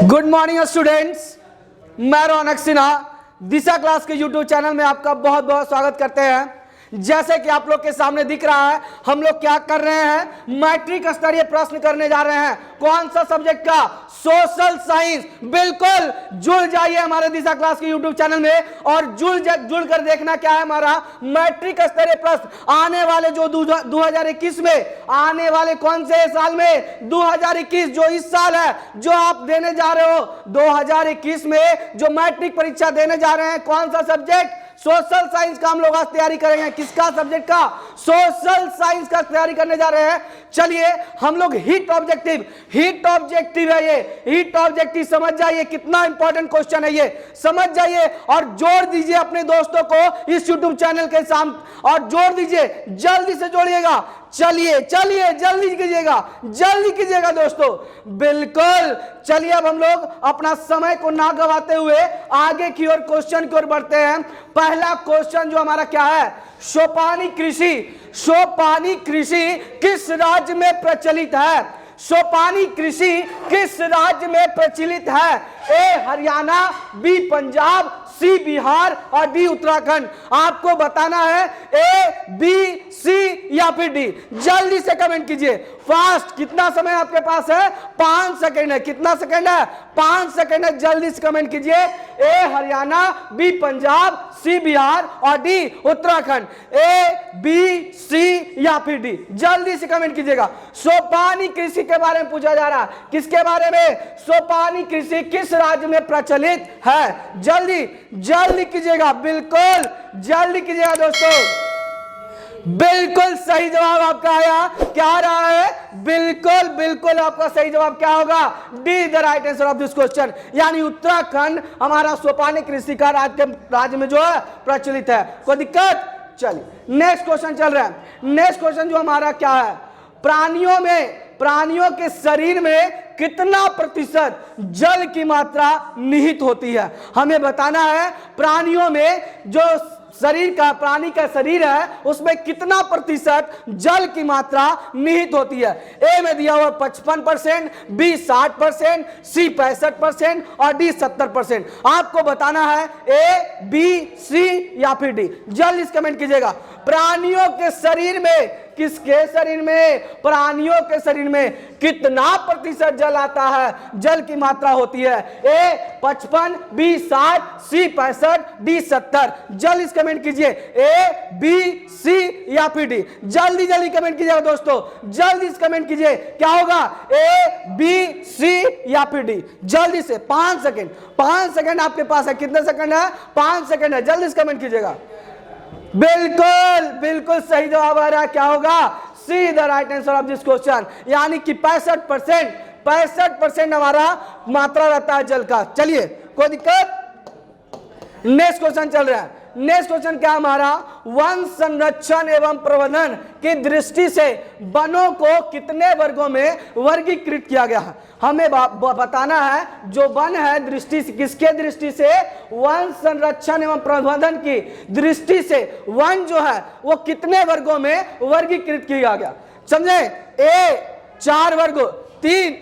Good morning students, मैं रौनक सिन्हा दिशा class के YouTube channel में आपका बहुत बहुत स्वागत करते हैं। जैसे कि आप लोग के सामने दिख रहा है, हम लोग क्या कर रहे हैं, मैट्रिक स्तरीय प्रश्न करने जा रहे हैं। कौन सा सब्जेक्ट का? Social science. बिल्कुल जुड़ जाइए हमारे दिशा क्लास के यूट्यूब चैनल में और जुड़ कर देखना क्या है हमारा मैट्रिक स्तरीय प्रश्न आने वाले जो 2021 में आने वाले कौन से साल में 2021 जो इस साल है, जो आप देने जा रहे हो 2021 में जो मैट्रिक परीक्षा देने जा रहे हैं, कौन सा सब्जेक्ट? सोशल साइंस का हम लोग आज तैयारी करेंगे। किसका सब्जेक्ट का? सोशल साइंस का तैयारी करने जा रहे हैं। चलिए हम लोग हिट ऑब्जेक्टिव है ये हिट ऑब्जेक्टिव समझ जाइए, कितना इंपॉर्टेंट क्वेश्चन है ये, समझ जाइए और जोड़ दीजिए अपने दोस्तों को इस यूट्यूब चैनल के सामने और जोड़ दीजिए, जल्दी से जोड़िएगा। चलिए जल्दी कीजिएगा दोस्तों, बिल्कुल। चलिए अब हम लोग अपना समय को ना गवाते हुए आगे की ओर क्वेश्चन की ओर बढ़ते हैं। पहला क्वेश्चन जो हमारा क्या है, सोपानी कृषि किस राज्य में प्रचलित है? सोपानी कृषि किस राज्य में प्रचलित है? ए हरियाणा, बी पंजाब, सी बिहार और डी उत्तराखंड। आपको बताना है ए, बी, सी या फिर डी। जल्दी से कमेंट कीजिए, फास्ट। कितना समय आपके पास है? 5 सेकेंड है। कितना सेकेंड है? 5 सेकेंड है। जल्दी से कमेंट कीजिए, ए हरियाणा, बी पंजाब, सी बिहार और डी उत्तराखंड। ए, बी, सी या फिर डी। जल्दी से कमेंट कीजिएगा। सोपानी कृषि के बारे में पूछा जा रहा है। किसके बारे में? सोपानी कृषि किस राज्य में प्रचलित है? जल्दी कीजिएगा, बिल्कुल जल्दी कीजिएगा दोस्तों। बिल्कुल सही जवाब आपका आया। क्या रहा है? बिल्कुल आपका सही जवाब क्या होगा? D the right answer of this question. यानी उत्तराखंड हमारा सोपानी कृषि का राज्य में जो है प्रचलित है। कोई दिक्कत? चलिए नेक्स्ट क्वेश्चन चल रहा है। नेक्स्ट क्वेश्चन जो हमारा क्या है, प्राणियों के शरीर में कितना प्रतिशत जल की मात्रा निहित होती है? हमें बताना है प्राणियों में जो प्राणी का शरीर है उसमें कितना प्रतिशत जल की मात्रा निहित होती है। ए में दिया हुआ 55%, बी 60%, सी 65% और डी 70%। आपको बताना है ए, बी, सी या फिर डी। जल्दी से कमेंट कीजिएगा। प्राणियों के शरीर में, किसके शरीर में? प्राणियों के शरीर में कितना प्रतिशत जल आता है, जल की मात्रा होती है? ए 55, बी 60, सी 65, डी 70। जल्दी से कमेंट कीजिए, ए, बी, सी या फिर डी। जल्दी कमेंट कीजिएगा दोस्तों, जल्दी से कमेंट कीजिए। क्या होगा? ए, बी, सी या फिर डी। जल्दी से 5 सेकेंड आपके पास है। कितने सेकंड है? 5 सेकंड है। जल्दी से कमेंट कीजिएगा। बिल्कुल सही जवाब आ रहा है। क्या होगा? See the right answer of this question. यानी कि 65% हमारा मात्रा रहता है जल का। चलिए कोई दिक्कत? नेक्स्ट क्वेश्चन चल रहा है। नेक्स्ट क्वेश्चन क्या हमारा, वन संरक्षण एवं प्रबंधन की दृष्टि से वनों को कितने वर्गों में वर्गीकृत किया गया है? हमें बताना है जो वन है दृष्टि से, किसके दृष्टि से? वन संरक्षण एवं प्रबंधन की दृष्टि से वन जो है वो कितने वर्गों में वर्गीकृत किया गया? समझे? ए 4 वर्गों, 3,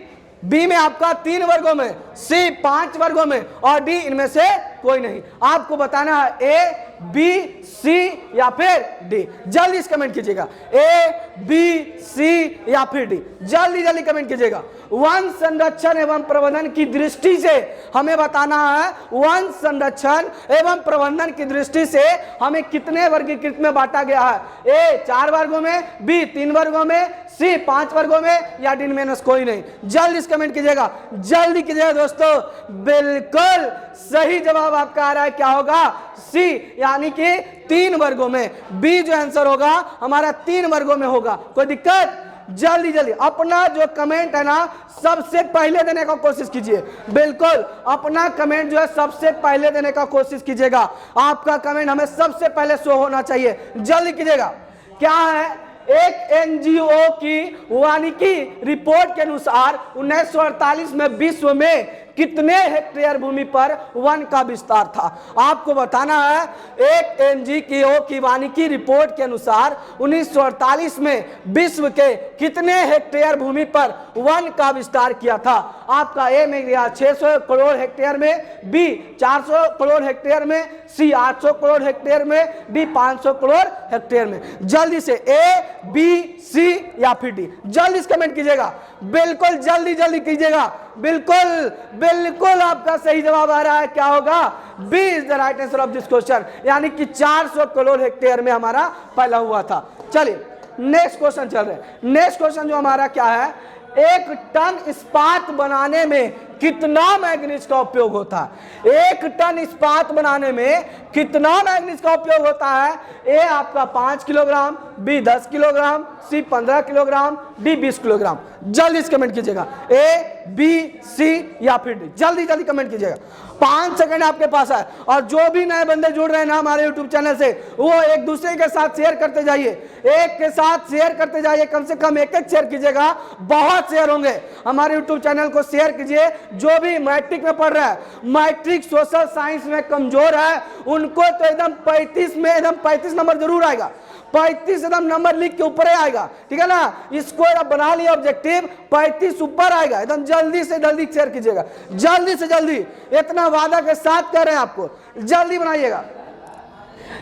बी में आपका 3 वर्गों में, सी 5 वर्गों में और डी इनमें से कोई नहीं। आपको बताना है ए, बी, सी या फिर डी। जल्दी से कमेंट कीजिएगा, ए, बी, सी या फिर डी। जल्दी कमेंट कीजिएगा। वन संरक्षण एवं प्रबंधन की दृष्टि से हमें बताना है वन संरक्षण एवं प्रबंधन की दृष्टि से हमें कितने वर्गीकृत में बांटा गया है? ए 4 वर्गों में, बी 3 वर्गों में, सी 5 वर्गों में या डी में कोई नहीं। जल्दी से कमेंट कीजिएगा, जल्दी कीजिएगा दोस्तों। बिल्कुल सही जवाब आपका आ रहा है। क्या होगा? सी, यानी कि 3 वर्गों में। बी जो आंसर होगा हमारा 3 वर्गों में होगा। कोई दिक्कत? जल्दी अपना जो कमेंट है ना सबसे पहले देने का कोशिश कीजिए। बिल्कुल अपना कमेंट जो है सबसे पहले देने का कोशिश कीजिएगा। आपका कमेंट हमें सबसे पहले शो होना चाहिए। जल्दी कीजिएगा। क्या है? एक एनजीओ की वानिकी रिपोर्ट के अनुसार 1948 में विश्व में कितने हेक्टेयर भूमि पर वन का विस्तार था। आपको बताना है, एक एनजीओ की वानिकी रिपोर्ट के अनुसार 1948 में विश्व के कितने हेक्टेयर भूमि पर वन का विस्तार किया था। आपका ए में गया 600 करोड़ हेक्टेयर में, बी 400 करोड़ हेक्टेयर में, सी 800 करोड़ हेक्टेयर में, डी 500 करोड़ हेक्टेयर में। जल्दी से ए, बी, सी या फिर डी, जल्दी से कमेंट कीजिएगा, बिल्कुल जल्दी जल्दी कीजिएगा। बिल्कुल बिल्कुल आपका सही जवाब आ रहा है, क्या होगा, B is the right answer of this question, यानी कि 400 करोड़ हेक्टेयर में हमारा फैला हुआ था। चलिए नेक्स्ट क्वेश्चन चल रहे हैं। नेक्स्ट क्वेश्चन जो हमारा क्या है, 1 टन इस्पात बनाने में कितना मैग्नीज का उपयोग होता है। 1 टन इस्पात बनाने में कितना मैग्नीज का उपयोग होता है। ए आपका 5 किलोग्राम, बी 10 किलोग्राम, सी 15 किलोग्राम, डी 20 किलोग्राम। जल्दी से कमेंट कीजिएगा, ए, बी, सी या फिर डी, जल्दी जल्दी कमेंट कीजिएगा। 5 सेकंड आपके पास है। और जो भी नए बंदे जुड़ रहे हैं ना हमारे यूट्यूब चैनल से, वो एक दूसरे के साथ शेयर करते जाइए, एक के साथ शेयर करते जाइए, कम से कम एक शेयर कीजिएगा, बहुत शेयर होंगे। हमारे यूट्यूब चैनल को शेयर कीजिए। जो भी मैट्रिक में पढ़ रहा है, मैट्रिक सोशल साइंस में कमजोर है, उनको तो एकदम 35 में एकदम 35 नंबर जरूर आएगा, 35 एकदम नंबर लिख के ऊपर आएगा, ठीक है ना। इसको बना लिया ऑब्जेक्टिव, 35 ऊपर आएगा एकदम। जल्दी से जल्दी शेयर कीजिएगा, जल्दी से जल्दी, इतना वादा के साथ कह रहे हैं आपको, जल्दी बनाइएगा।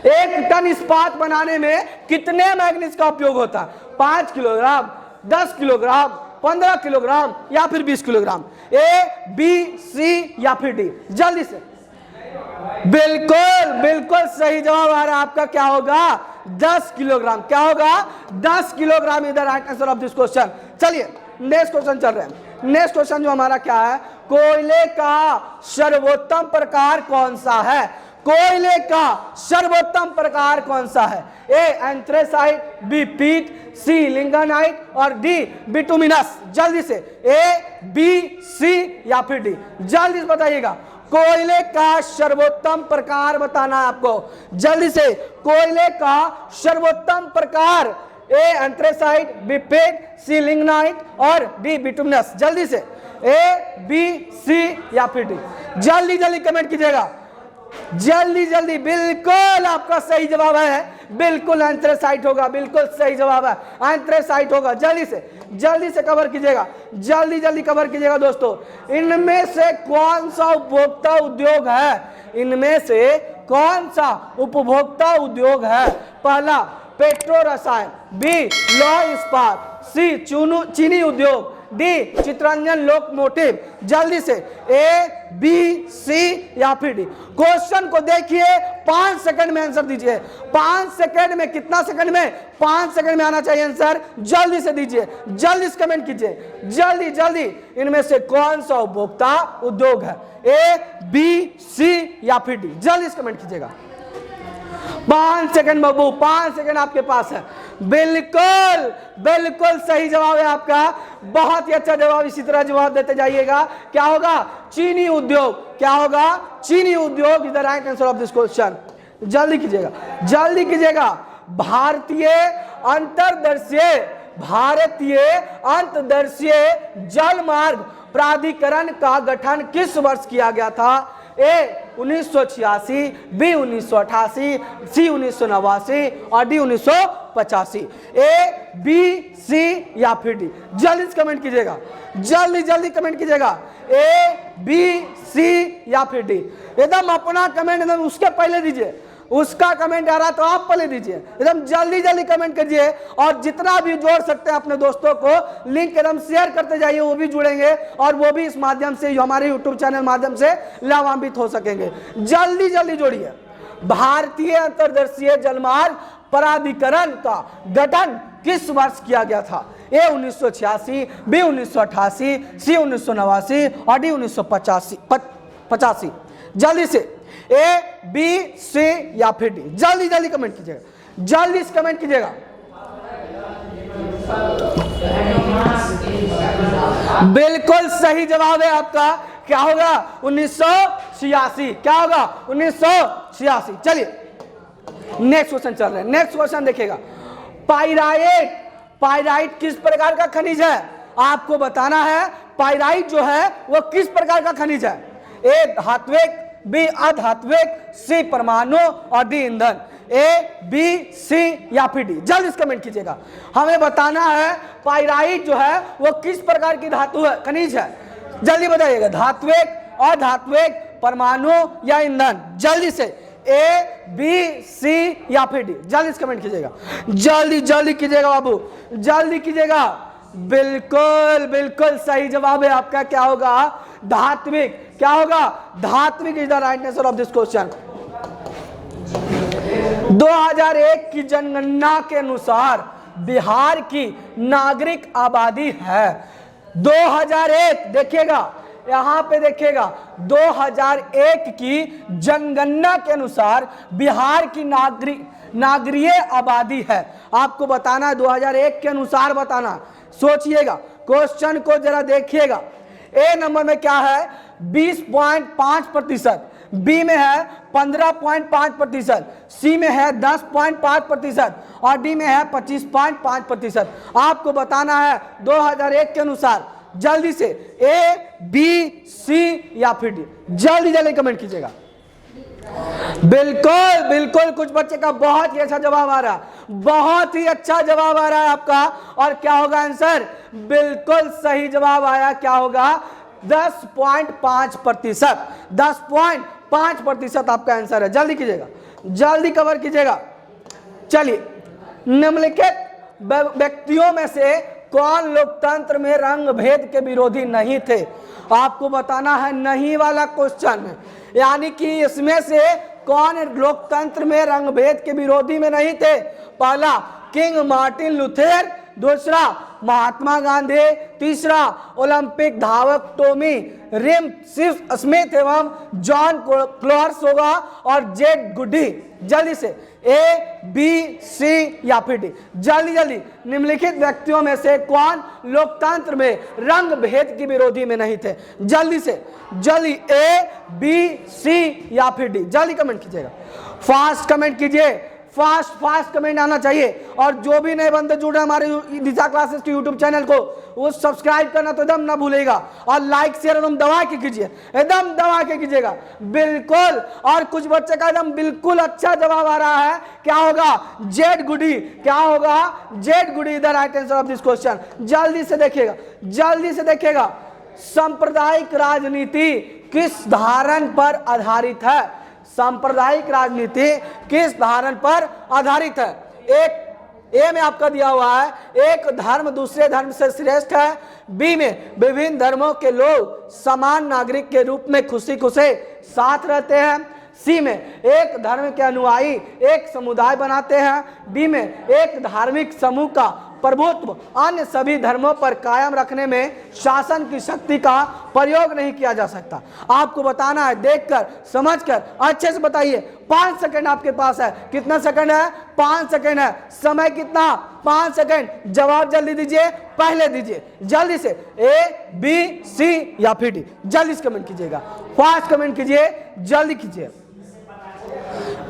1 टन इस्पात बनाने में कितने मैग्नीज का उपयोग होता है। 5 किलोग्राम, 10 किलोग्राम, 15 किलोग्राम या फिर 20 किलोग्राम। ए, बी, सी या फिर डी, जल्दी से। बिल्कुल बिल्कुल सही जवाब आ रहा है आपका, क्या होगा, 10 किलोग्राम। क्या होगा, 10 kilogram is the right answer of this question. चलिए नेक्स्ट क्वेश्चन चल रहे हैं। नेक्स्ट क्वेश्चन जो हमारा क्या है, कोयले का सर्वोत्तम प्रकार कौन सा है। कोयले का सर्वोत्तम प्रकार कौन सा है। ए एंथ्रेसाइट, बी पीट, सी लिंगानाइट और डी बिटुमिनस। जल्दी से ए, बी, सी या फिर डी, जल्दी से बताइएगा। कोयले का सर्वोत्तम प्रकार बताना है आपको, जल्दी से। कोयले का सर्वोत्तम प्रकार, ए एंथ्रेसाइट, बी पीट, सी लिंगानाइट और डी बिटुमिनस। जल्दी से ए, बी, सी या फिर डी, जल्दी जल्दी कमेंट कीजिएगा, जल्दी जल्दी। बिल्कुल आपका सही जवाब है, बिल्कुल एंथ्रेसाइट होगा, बिल्कुल सही जवाब है, एंथ्रेसाइट होगा। जल्दी से कवर कीजिएगा, जल्दी जल्दी कवर कीजिएगा दोस्तों। इनमें से कौन सा उपभोक्ता उद्योग है, इनमें से कौन सा उपभोक्ता उद्योग है। पहला पेट्रो रसायन, बी लौह इस्पात, सी चीनी उद्योग, डी चित्ररंजन लोकोमोटिव। जल्दी से ए, बी, सी या फिर डी। क्वेश्चन को देखिए, 5 सेकंड में आंसर दीजिए। 5 सेकंड में, कितना सेकंड में, 5 सेकंड में आना चाहिए आंसर। जल्दी से दीजिए, जल्दी से कमेंट कीजिए, जल्दी जल्दी। इनमें से कौन सा उपभोक्ता उद्योग है, ए, बी, सी या फिर डी, जल्दी से कमेंट कीजिएगा। 5 सेकंड बाबू, 5 सेकंड आपके पास है। बिल्कुल बिल्कुल सही जवाब है आपका, बहुत ही अच्छा जवाब। इसी तरह जवाब देते जाइएगा। क्या होगा, चीनी उद्योग। क्या होगा, चीनी उद्योग is the right answer of this question. जल्दी कीजिएगा, जल्दी कीजिएगा। भारतीय अंतर्देशीय जल मार्ग प्राधिकरण का गठन किस वर्ष किया गया था। ए 1986, बी 1988, सी 1989 और डी 1985। ए, बी, सी या फिर डी, जल्दी से कमेंट कीजिएगा, जल्दी जल्दी कमेंट कीजिएगा। ए, बी, सी या फिर डी, एकदम अपना कमेंट एकदम उसके पहले दीजिए। उसका कमेंट आ रहा तो आप पहले दीजिए, एकदम जल्दी जल्दी कमेंट कीजिए। और जितना भी जोड़ सकते हैं अपने दोस्तों को, लिंक एकदम शेयर करते जाइए, वो भी जुड़ेंगे और वो भी इस माध्यम से, हमारे यूट्यूब चैनल माध्यम से लाभान्वित हो सकेंगे। जल्दी जल्दी जोड़िए। भारतीय अंतर्देशीय जलमार्ग प्राधिकरण का गठन किस वर्ष किया गया था। ए 1986, बी 1988, सी 1989 और डी 1985। जल्दी से ए, बी, सी या फिर डी, जल्दी जल्दी कमेंट कीजिएगा, जल्दी से कमेंट कीजिएगा। बिल्कुल सही जवाब है आपका। क्या होगा, 1986। क्या होगा, 1986। चलिए नेक्स्ट क्वेश्चन चल रहे हैं। नेक्स्ट क्वेश्चन देखिएगा, पाइराइट किस प्रकार का खनिज है। आपको बताना है पाइराइट जो है वो किस प्रकार का खनिज है? ए धात्विक, बी अधात्विक, सी परमाणु और डी ईंधन। ए, बी, सी या फिर डी, जल्द से कमेंट कीजिएगा। हमें बताना है पाइराइट जो है वो किस प्रकार की धातु है, खनिज है, जल्दी बताइएगा। धात्विक, अधात्विक, परमाणु या ईंधन, जल्दी से ए, बी, सी या फिर डी, जल्दी से कमेंट कीजिएगा। जल्दी जल्दी कीजिएगा बाबू, जल्दी कीजिएगा। बिल्कुल बिल्कुल सही जवाब है आपका, क्या होगा? धात्विक। क्या होगा? धात्विक is the right answer of this question. 2001 की जनगणना के अनुसार बिहार की नागरिक आबादी है 2001, देखिएगा यहां पे देखिएगा, 2001 की जनगणना के अनुसार बिहार की नागरिक आबादी है। आपको बताना है 2001 के अनुसार बताना। सोचिएगा, क्वेश्चन को जरा देखिएगा। ए नंबर में क्या है? 20.5%, बी में है 15.5%, सी में है 10.5% और डी में है 25.5%। आपको बताना है 2001 के अनुसार, जल्दी से ए, बी, सी या फिर डी, जल्दी जल्दी कमेंट कीजिएगा। बिल्कुल बिल्कुल, कुछ बच्चे का बहुत ही अच्छा जवाब आ रहा है, बहुत ही अच्छा जवाब आ रहा है आपका। और क्या होगा आंसर? बिल्कुल सही जवाब आया, क्या होगा? 10.5%, 10.5% आपका आंसर है। जल्दी कीजिएगा, जल्दी कवर कीजिएगा। चलिए, निम्नलिखित व्यक्तियों में से कौन लोकतंत्र में रंग भेद के विरोधी नहीं थे? आपको बताना है नहीं वाला क्वेश्चन, यानी कि इसमें से कौन लोकतंत्र में रंग भेद के विरोधी में नहीं थे? पहला किंग मार्टिन लूथर, दूसरा महात्मा गांधी, तीसरा ओलंपिक धावक टॉमी रिम सिर्फ स्मिथ एवं जॉन क्लॉर्स होगा, और जेड गुडी। जल्दी से ए, बी, सी या फिर डी, जल्दी जल्दी। निम्नलिखित व्यक्तियों में से कौन लोकतंत्र में रंग भेद की विरोधी में नहीं थे? जल्दी से जल्दी, ए, बी, सी या फिर डी, जल्दी कमेंट कीजिएगा। फास्ट कमेंट कीजिए, फास्ट कमेंट आना चाहिए। और जो भी नए बंदे जुड़ रहे हमारे दिशा क्लासेस के यूट्यूब चैनल को, वो सब्सक्राइब करना तो एकदम ना भूलेगा, और लाइक शेयर एकदम दबा के कीजिए, एकदम दबा के कीजिएगा। बिल्कुल, और कुछ बच्चे का एकदम बिल्कुल अच्छा जवाब आ रहा है, क्या होगा? Jade Goody. क्या होगा? Jade Goody is the right answer of this question. जल्दी से देखिएगा, जल्दी से देखिएगा। सांप्रदायिक राजनीति किस धारण पर आधारित है? सांप्रदायिक राजनीति किस धारण पर आधारित है? एक ए में आपका दिया हुआ है, एक धर्म दूसरे धर्म से श्रेष्ठ है। बी में विभिन्न धर्मों के लोग समान नागरिक के रूप में खुशी खुशी साथ रहते हैं। सी में एक धर्म के अनुयायी एक समुदाय बनाते हैं। डी में एक धार्मिक समूह का प्रभुत्व अन्य सभी धर्मों पर कायम रखने में शासन की शक्ति का प्रयोग नहीं किया जा सकता। आपको बताना है, देखकर समझकर अच्छे से बताइए। 5 सेकंड आपके पास है। कितना सेकंड है? 5 सेकंड है। समय कितना? 5 सेकंड। जवाब जल्दी दीजिए, पहले दीजिए जल्दी से, ए, बी, सी या फिर डी, जल्दी से कमेंट कीजिएगा। फास्ट कमेंट कीजिए, जल्दी कीजिए।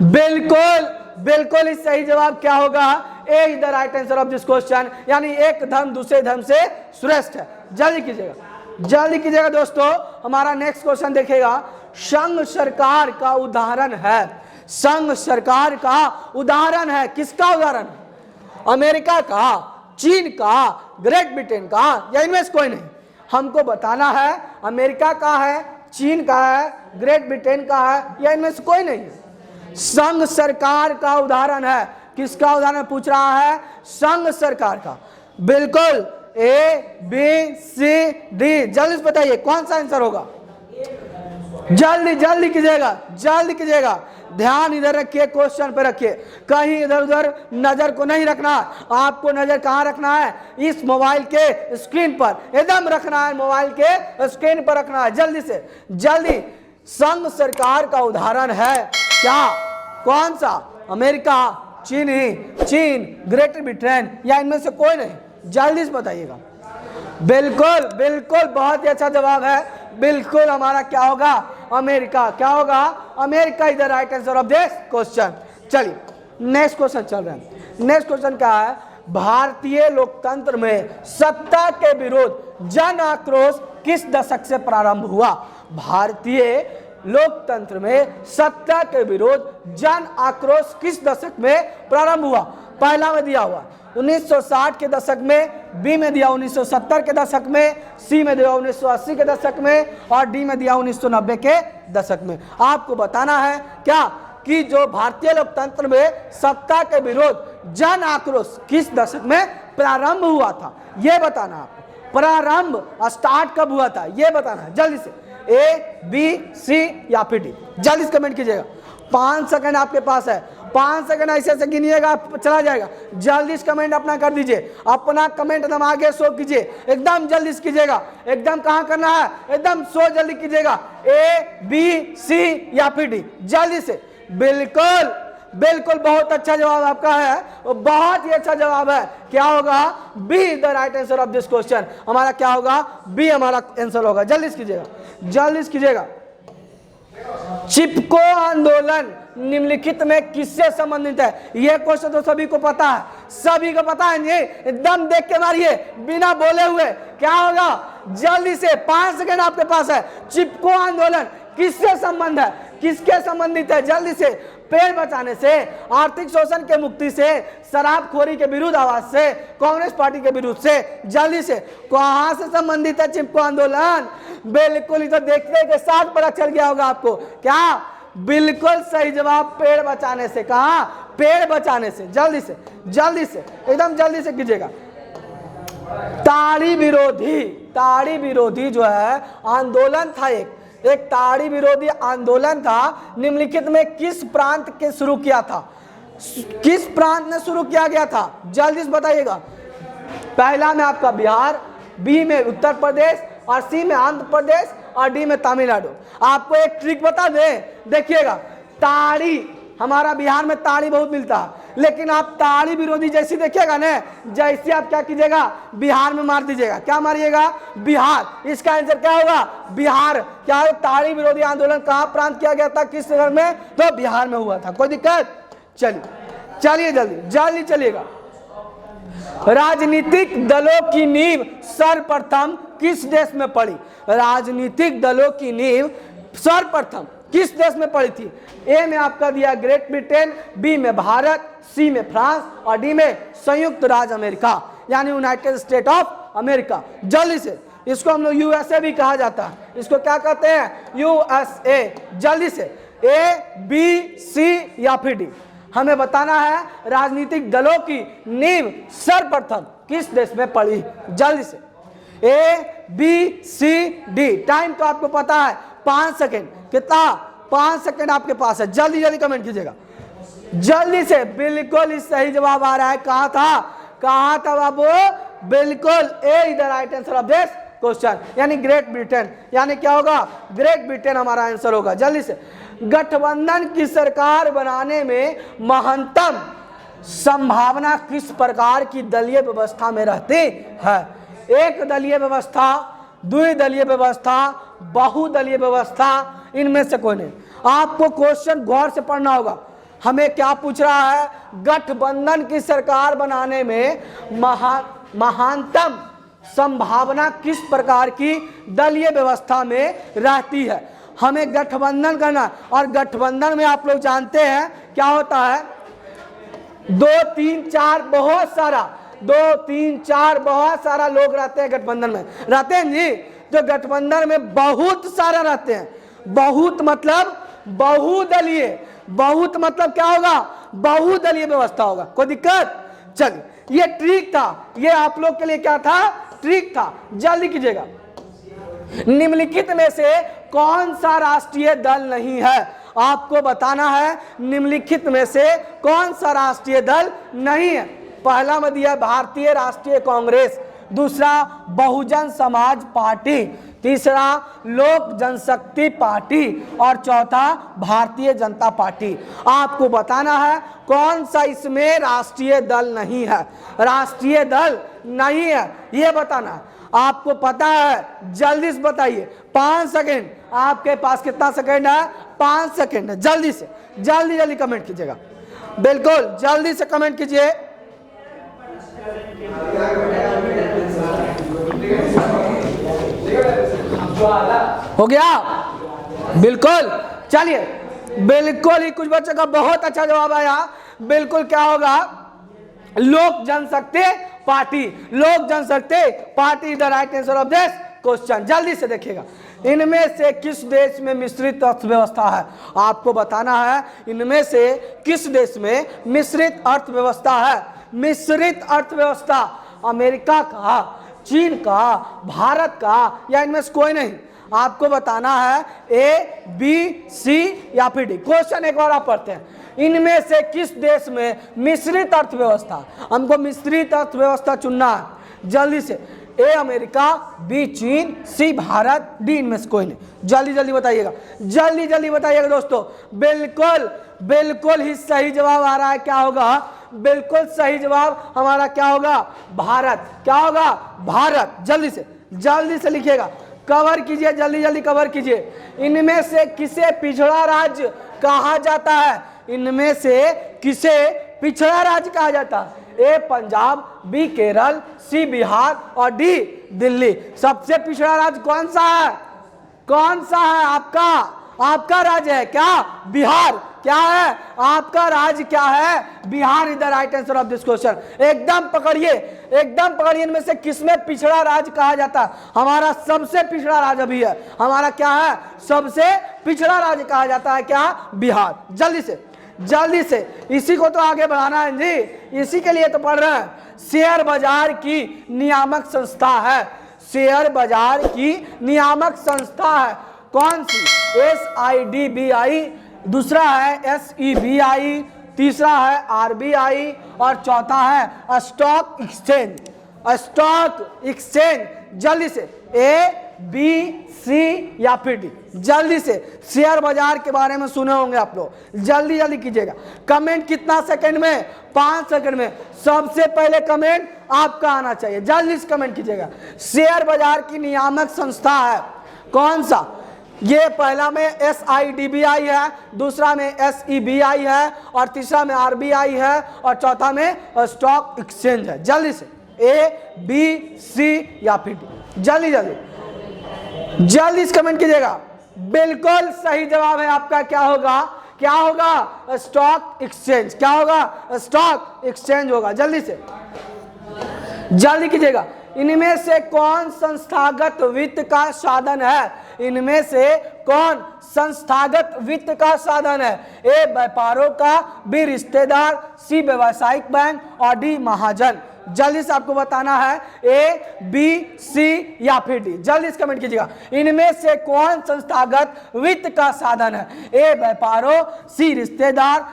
बिल्कुल बिल्कुल ही सही जवाब क्या होगा? A is the right answer of this question, यानी एक धर्म दूसरे धर्म से श्रेष्ठ है। जल्दी कीजिएगा, जल्दी कीजिएगा दोस्तों। हमारा नेक्स्ट क्वेश्चन देखिएगा। संघ सरकार का उदाहरण है, संघ सरकार का उदाहरण है, किसका उदाहरण? अमेरिका का, चीन का, ग्रेट ब्रिटेन का, या इनमें से कोई नहीं? हमको बताना है अमेरिका का है, चीन का है, ग्रेट ब्रिटेन का है, या इनमें से कोई नहीं है? संघ सरकार का उदाहरण है, किसका उदाहरण पूछ रहा है? संघ सरकार का। बिल्कुल, ए, बी, सी, डी, जल्दी से बताइए कौन सा आंसर होगा? जल्दी जल्दी कीजिएगा, जल्दी कीजिएगा। ध्यान इधर रखिए, क्वेश्चन पे रखिए, कहीं इधर उधर नजर को नहीं रखना। आपको नजर कहाँ रखना है? इस मोबाइल के स्क्रीन पर एकदम रखना है, मोबाइल के स्क्रीन पर रखना है। जल्दी से जल्दी। संघ सरकार का उदाहरण है क्या? कौन सा? अमेरिका, चीन ही, चीन, ग्रेट ब्रिटेन, या इनमें से कोई नहीं? जल्दी से बताइएगा। बिल्कुल बिल्कुल, बहुत ही अच्छा जवाब है। बिल्कुल हमारा क्या होगा? अमेरिका। क्या होगा? America is the right answer of this question. चलिए नेक्स्ट क्वेश्चन चल रहा है। नेक्स्ट क्वेश्चन क्या है? भारतीय लोकतंत्र में सत्ता के विरोध जन आक्रोश किस दशक से प्रारंभ हुआ? भारतीय लोकतंत्र में सत्ता के विरोध जन आक्रोश किस दशक में प्रारंभ हुआ? पहला में दिया हुआ 1960 के दशक में, बी में दिया 1970 के दशक में, सी में दिया 1980 के दशक में और डी में दिया 1990 के दशक में। आपको बताना है क्या कि जो भारतीय लोकतंत्र में सत्ता के विरोध जन आक्रोश किस दशक में प्रारंभ हुआ था, यह बताना है आपको। प्रारंभ स्टार्ट कब हुआ था ये बताना है। जल्दी से ए, बी, सी या फिर डी, जल्दी से कमेंट कीजिएगा। 5 सेकंड आपके पास है, 5 सेकंड ऐसे ऐसे गिनिएगा, चला जाएगा। जल्दी से कमेंट अपना कर दीजिए, अपना कमेंट एकदम आगे शो कीजिए, एकदम जल्दी से कीजिएगा। एकदम कहाँ करना है, एकदम शो जल्दी कीजिएगा। ए, बी, सी या फिर डी, जल्दी से। बिल्कुल बिल्कुल, बहुत अच्छा जवाब आपका है, बहुत ही अच्छा जवाब है। क्या होगा? Be the right answer of this question. हमारा क्या होगा? बी हमारा आंसर होगा। जल्दी से कीजिएगा, जल्दी से कीजिएगा। चिपको आंदोलन निम्नलिखित में किससे संबंधित है? यह क्वेश्चन तो सभी को पता है, सभी को पता है। ये एकदम देख के मारिए बिना बोले हुए। क्या होगा? जल्दी से, 5 सेकंड आपके पास है। चिपको आंदोलन किससे संबंध है, किसके संबंधित है? जल्दी से। पेड़ बचाने से, आर्थिक शोषण के मुक्ति से, शराबखोरी के विरुद्ध आवाज से, कांग्रेस पार्टी के विरुद्ध से। जल्दी से, कहां से संबंधित है चिपको आंदोलन? बिल्कुल, तो देखने के साथ पता चल गया होगा आपको। क्या? बिल्कुल सही जवाब, पेड़ बचाने से। कहा? पेड़ बचाने से। जल्दी से, जल्दी से, एकदम जल्दी से कीजिएगा। ताड़ी विरोधी जो है आंदोलन था, एक ताड़ी विरोधी आंदोलन था, निम्नलिखित में किस प्रांत के शुरू किया था? किस प्रांत में शुरू किया गया था? जल्दी से बताइएगा। पहला में आपका बिहार, बी में उत्तर प्रदेश और सी में आंध्र प्रदेश और डी में तमिलनाडु। आपको एक ट्रिक बता दें, देखिएगा। ताड़ी, हमारा बिहार में ताड़ी बहुत मिलता है, लेकिन आप ताड़ी विरोधी जैसी देखिएगा ना, जैसे आप क्या कीजिएगा, बिहार में मार दीजिएगा। क्या मारिएगा? बिहार। इसका आंसर क्या होगा? बिहार। क्या है? ताड़ी विरोधी आंदोलन कहाँ प्रांत किया गया था, किस शहर में? तो बिहार में हुआ था। कोई दिक्कत? चलिए जल्दी चलिएगा। राजनीतिक दलों की नींव सर्वप्रथम किस देश में पड़ी? राजनीतिक दलों की नींव सर्वप्रथम किस देश में पड़ी थी? ए में आपका दिया ग्रेट ब्रिटेन, बी में भारत, सी में फ्रांस और डी में संयुक्त राज्य अमेरिका, यानी यूनाइटेड स्टेट ऑफ अमेरिका। जल्दी से, इसको हम लोग यूएसए भी कहा जाता है। इसको क्या कहते हैं? यूएसए। जल्दी से, ए, बी, सी या फिर डी, हमें बताना है। राजनीतिक दलों की नींव सर्वप्रथम किस देश में पड़ी? जल्दी से, ए, बी, सी, डी। टाइम तो आपको पता है, 5 सेकेंड। कितना? 5 सेकेंड आपके पास है। जल्दी जल्दी कमेंट कीजिएगा, जल्दी से। बिल्कुल इस सही जवाब आ रहा है। कहा था बाबू? बिल्कुल A is the right answer of this question, यानी ग्रेट ब्रिटेन। यानी क्या होगा? ग्रेट ब्रिटेन हमारा आंसर होगा। जल्दी से। गठबंधन की सरकार बनाने में महत्तम संभावना किस प्रकार की दलीय व्यवस्था में रहती है? एक दलीय व्यवस्था, द्विदलीय व्यवस्था, बहुदलीय व्यवस्था, इनमें से कोई नहीं। आपको क्वेश्चन गौर से पढ़ना होगा। हमें क्या पूछ रहा है? गठबंधन की सरकार बनाने में महानतम संभावना किस प्रकार की दलीय व्यवस्था में रहती है? हमें गठबंधन करना, और गठबंधन में आप लोग जानते हैं क्या होता है? 2, 3, 4 बहुत सारा, 2, 3, 4 बहुत सारा लोग रहते हैं गठबंधन में। रहते हैं जी, तो गठबंधन में बहुत सारा रहते हैं। बहुत मतलब बहुदलीय, बहुत मतलब क्या होगा? बहुदलीय व्यवस्था होगा। कोई दिक्कत? चलिए, ये ट्रिक था, ये आप लोग के लिए क्या था? ट्रिक था। जल्दी कीजिएगा। निम्नलिखित में से कौन सा राष्ट्रीय दल नहीं है? आपको बताना है निम्नलिखित में से कौन सा राष्ट्रीय दल नहीं है। पहला में दिया भारतीय राष्ट्रीय कांग्रेस, दूसरा बहुजन समाज पार्टी, तीसरा लोक जनशक्ति पार्टी और चौथा भारतीय जनता पार्टी। आपको बताना है कौन सा इसमें राष्ट्रीय दल नहीं है। राष्ट्रीय दल नहीं है ये बताना है। आपको पता है, जल्दी से बताइए। 5 सेकेंड आपके पास। कितना सेकेंड है? 5 सेकेंड है। जल्दी से, जल्दी जल्दी कमेंट कीजिएगा। बिल्कुल जल्दी से कमेंट कीजिए। हो गया? बिल्कुल। चलिए, बिल्कुल ही कुछ बच्चों का बहुत अच्छा जवाब आया। बिल्कुल क्या होगा? लोक Janshakti Party. Lok Janshakti Party the right answer of this question. जल्दी से देखिएगा, इनमें से किस देश में मिश्रित अर्थव्यवस्था है? आपको बताना है इनमें से किस देश में मिश्रित अर्थव्यवस्था है। मिश्रित अर्थव्यवस्था अमेरिका का, चीन का, भारत का, या इनमें से कोई नहीं? आपको बताना है ए, बी, सी या फिर डी। क्वेश्चन एक बार आप पढ़ते हैं, इनमें से किस देश में मिश्रित अर्थव्यवस्था? हमको मिश्रित अर्थव्यवस्था चुनना है। जल्दी से, ए अमेरिका, बी चीन, सी भारत, डी इनमें से कोई नहीं। जल्दी जल्दी बताइएगा, जल्दी जल्दी बताइएगा दोस्तों। बिल्कुल बिल्कुल ही सही जवाब आ रहा है। क्या होगा? बिल्कुल सही जवाब हमारा क्या होगा? भारत। क्या होगा? भारत। जल्दी से लिखिएगा, कवर कीजिए, जल्दी जल्दी कवर कीजिए। इनमें से किसे पिछड़ा राज्य कहा जाता है? इनमें से किसे पिछड़ा राज्य कहा जाता है? ए पंजाब, बी केरल, सी बिहार और डी दिल्ली। सबसे पिछड़ा राज्य कौन सा है? कौन सा है? आपका राज्य है क्या? बिहार। क्या है आपका राज्य? क्या है? Bihar is the right answer of this question. एकदम पकड़िए, एकदम पकड़िए। इनमें से किसमें पिछड़ा राज्य कहा जाता है? हमारा सबसे पिछड़ा राज्य अभी है हमारा। क्या है? सबसे पिछड़ा राज्य कहा जाता है क्या? बिहार। जल्दी से इसी को तो आगे बढ़ाना है जी, इसी के लिए तो पढ़ रहे हैं। शेयर बाजार की नियामक संस्था है। शेयर बाजार की नियामक संस्था है कौन सी? SIDBI, दूसरा है SEBI, तीसरा है RBI और चौथा है स्टॉक एक्सचेंज। Stock exchange. जल्दी से A, B, C या फिर D। जल्दी से, शेयर बाजार के बारे में सुने होंगे आप लोग। जल्दी जल्दी कीजिएगा। कमेंट कितना सेकंड में? 5 सेकंड में। सबसे पहले कमेंट आपका आना चाहिए। जल्दी से कमेंट कीजिएगा। शेयर बाजार की नियामक संस्था है कौन सा? ये पहला में SIDBI है, दूसरा में SEBI है और तीसरा में RBI है और चौथा में स्टॉक एक्सचेंज है। जल्दी से A, B, C या फिर D। जल्दी से कमेंट कीजिएगा। बिल्कुल सही जवाब है आपका। क्या होगा? क्या होगा? Stock exchange. क्या होगा? स्टॉक एक्सचेंज होगा। जल्दी कीजिएगा। इनमें से कौन संस्थागत वित्त का साधन है? इनमें से कौन संस्थागत वित्त का साधन है? ए व्यापारों का, बी रिश्तेदार, सी व्यवसायिक बैंक और डी महाजन। जल्दी से आपको बताना है ए, बी, सी या फिर डी। जल्दी से कमेंट कीजिएगा। इनमें से कौन संस्थागत वित्त का साधन है? ए व्यापारों, सी रिश्तेदार,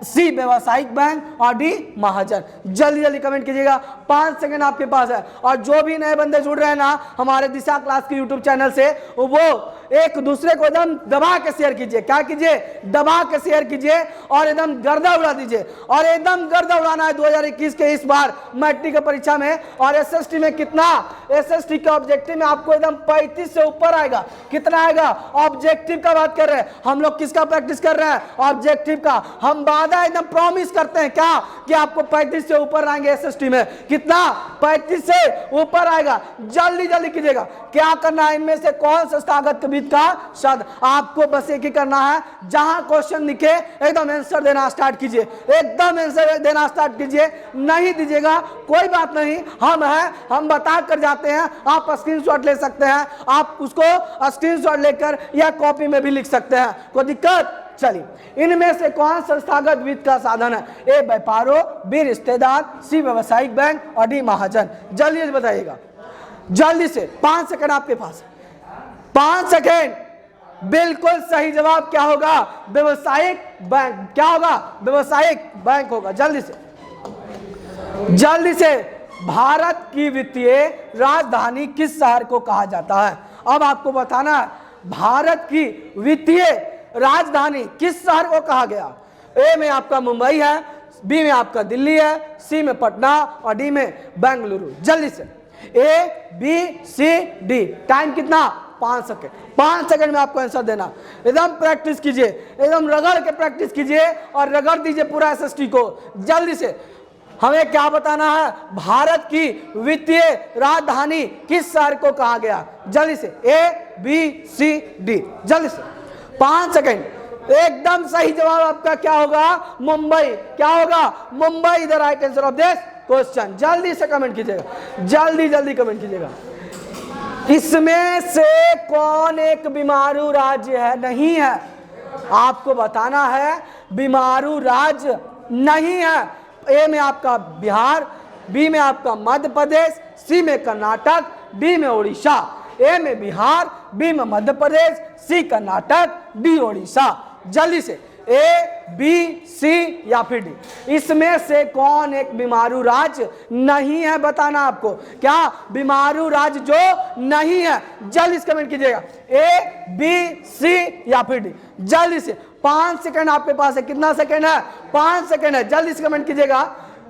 सी व्यवसायिक बैंक और डी महाजन। जल्दी कमेंट कीजिएगा। 5 सेकंड आपके पास है। और जो भी नए बंदे जुड़ रहे हैं ना हमारे दिशा क्लास के यूट्यूब चैनल से, वो एक दूसरे को एकदम दबा के शेयर कीजिए। क्या कीजिए? दबा के शेयर कीजिए और एकदम गर्दा उड़ा दीजिए। और एकदम गर्दा उड़ाना है 2021 के इस बार मैट्रिक की परीक्षा में। और SST में कितना? SST के ऑब्जेक्टिव में आपको एकदम 35 से ऊपर आएगा। कितना आएगा? ऑब्जेक्टिव का बात कर रहे हैं हम लोग। किसका प्रैक्टिस कर रहे हैं? ऑब्जेक्टिव का। हम वादा एकदम प्रॉमिस करते हैं क्या कि आपको 35 से ऊपर आएंगे SST में। कितना? 35 से ऊपर आएगा। जल्दी कीजिएगा। क्या करना है? इनमें से कौन संस्थागत वित्त का साधन? आपको बस एक ही करना है, जहां क्वेश्चन लिखे एकदम आंसर देना स्टार्ट कीजिए। एकदम आंसर देना स्टार्ट कीजिए। नहीं दीजिएगा कोई बात नहीं, हम हैं, हम बता कर जाते हैं। आप स्क्रीनशॉट ले सकते हैं, आप उसको स्क्रीनशॉट लेकर या कॉपी में भी लिख सकते हैं, कोई दिक्कत? चलिए, इनमें से कौन संस्थागत वित्त का साधन है? ए व्यापारों, बी रिश्तेदार, सी व्यवसायिक बैंक और डी महाजन। जल्दी से बताइएगा। जल्दी से, 5 सेकंड आपके पास। 5 सेकंड। बिल्कुल सही जवाब क्या होगा? व्यवसायिक बैंक। क्या होगा? व्यवसायिक बैंक होगा। जल्दी से भारत की वित्तीय राजधानी किस शहर को कहा जाता है? अब आपको बताना है भारत की वित्तीय राजधानी किस शहर को कहा गया। ए में आपका मुंबई है, बी में आपका दिल्ली है, सी में पटना और डी में बेंगलुरु। जल्दी से ए, बी, सी, डी। टाइम कितना? 5 सेकंड। 5 सेकंड में आपको आंसर देना। एकदम प्रैक्टिस कीजिए, एकदम रगड़ के प्रैक्टिस कीजिए और रगड़ दीजिए पूरा SST को। जल्दी से हमें क्या बताना है, भारत की वित्तीय राजधानी किस शहर को कहा गया? जल्दी से A B C D, जल्दी से 5 सेकंड। एकदम सही जवाब आपका क्या होगा? मुंबई। क्या होगा? Mumbai is the right answer of this question. जल्दी से कमेंट कीजिएगा, जल्दी जल्दी कमेंट कीजिएगा। इसमें से कौन एक बीमारू राज्य है? नहीं है, आपको बताना है बीमारू राज्य नहीं है। ए में आपका बिहार, बी में आपका मध्य प्रदेश, सी में कर्नाटक, डी में उड़ीसा। ए में बिहार, बी में मध्य प्रदेश, सी कर्नाटक, डी उड़ीसा। जल्दी से ए बी सी या फिर डी, इसमें से कौन एक बीमारू राज्य नहीं है बताना आपको। क्या बीमारू राज्य जो नहीं है? जल्दी से कमेंट कीजिएगा, ए बी सी या फिर डी। जल्दी से 5 सेकंड आपके पास है। कितना सेकंड है? 5 सेकंड है। जल्दी से कमेंट कीजिएगा,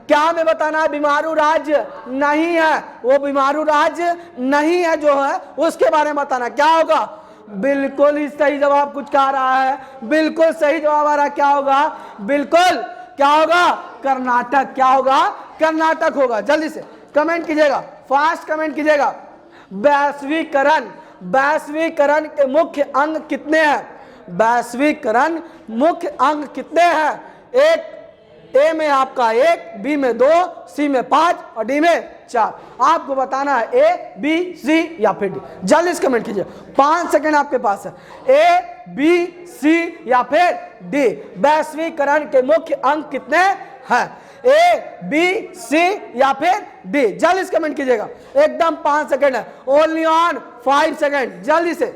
क्या हमें बताना है बीमारू राज्य नहीं है? वो बीमारू राज्य नहीं है जो है उसके बारे में बताना। क्या होगा? बिल्कुल ही सही जवाब कुछ कह रहा है, बिल्कुल सही जवाब आ रहा है। क्या होगा? बिल्कुल क्या होगा? कर्नाटक। क्या होगा? कर्नाटक होगा। जल्दी से कमेंट कीजिएगा, फास्ट कमेंट कीजिएगा। वैश्वीकरण, वैश्वीकरण के मुख्य अंग कितने हैं? वैश्वीकरण मुख्य अंग कितने हैं? एक, ए में आपका 1, बी में 2, सी में 5 और डी में 4। आपको बताना है ए बी सी या फिर डी। जल्दी से कमेंट कीजिए, 5 सेकंड आपके पास है। ए बी सी या फिर डी, वैश्वीकरण के मुख्य अंग कितने हैं? ए बी सी या फिर डी। जल्दी से कमेंट कीजिएगा, एकदम 5 सेकंड है, ओनली ऑन 5 सेकंड। जल्दी से,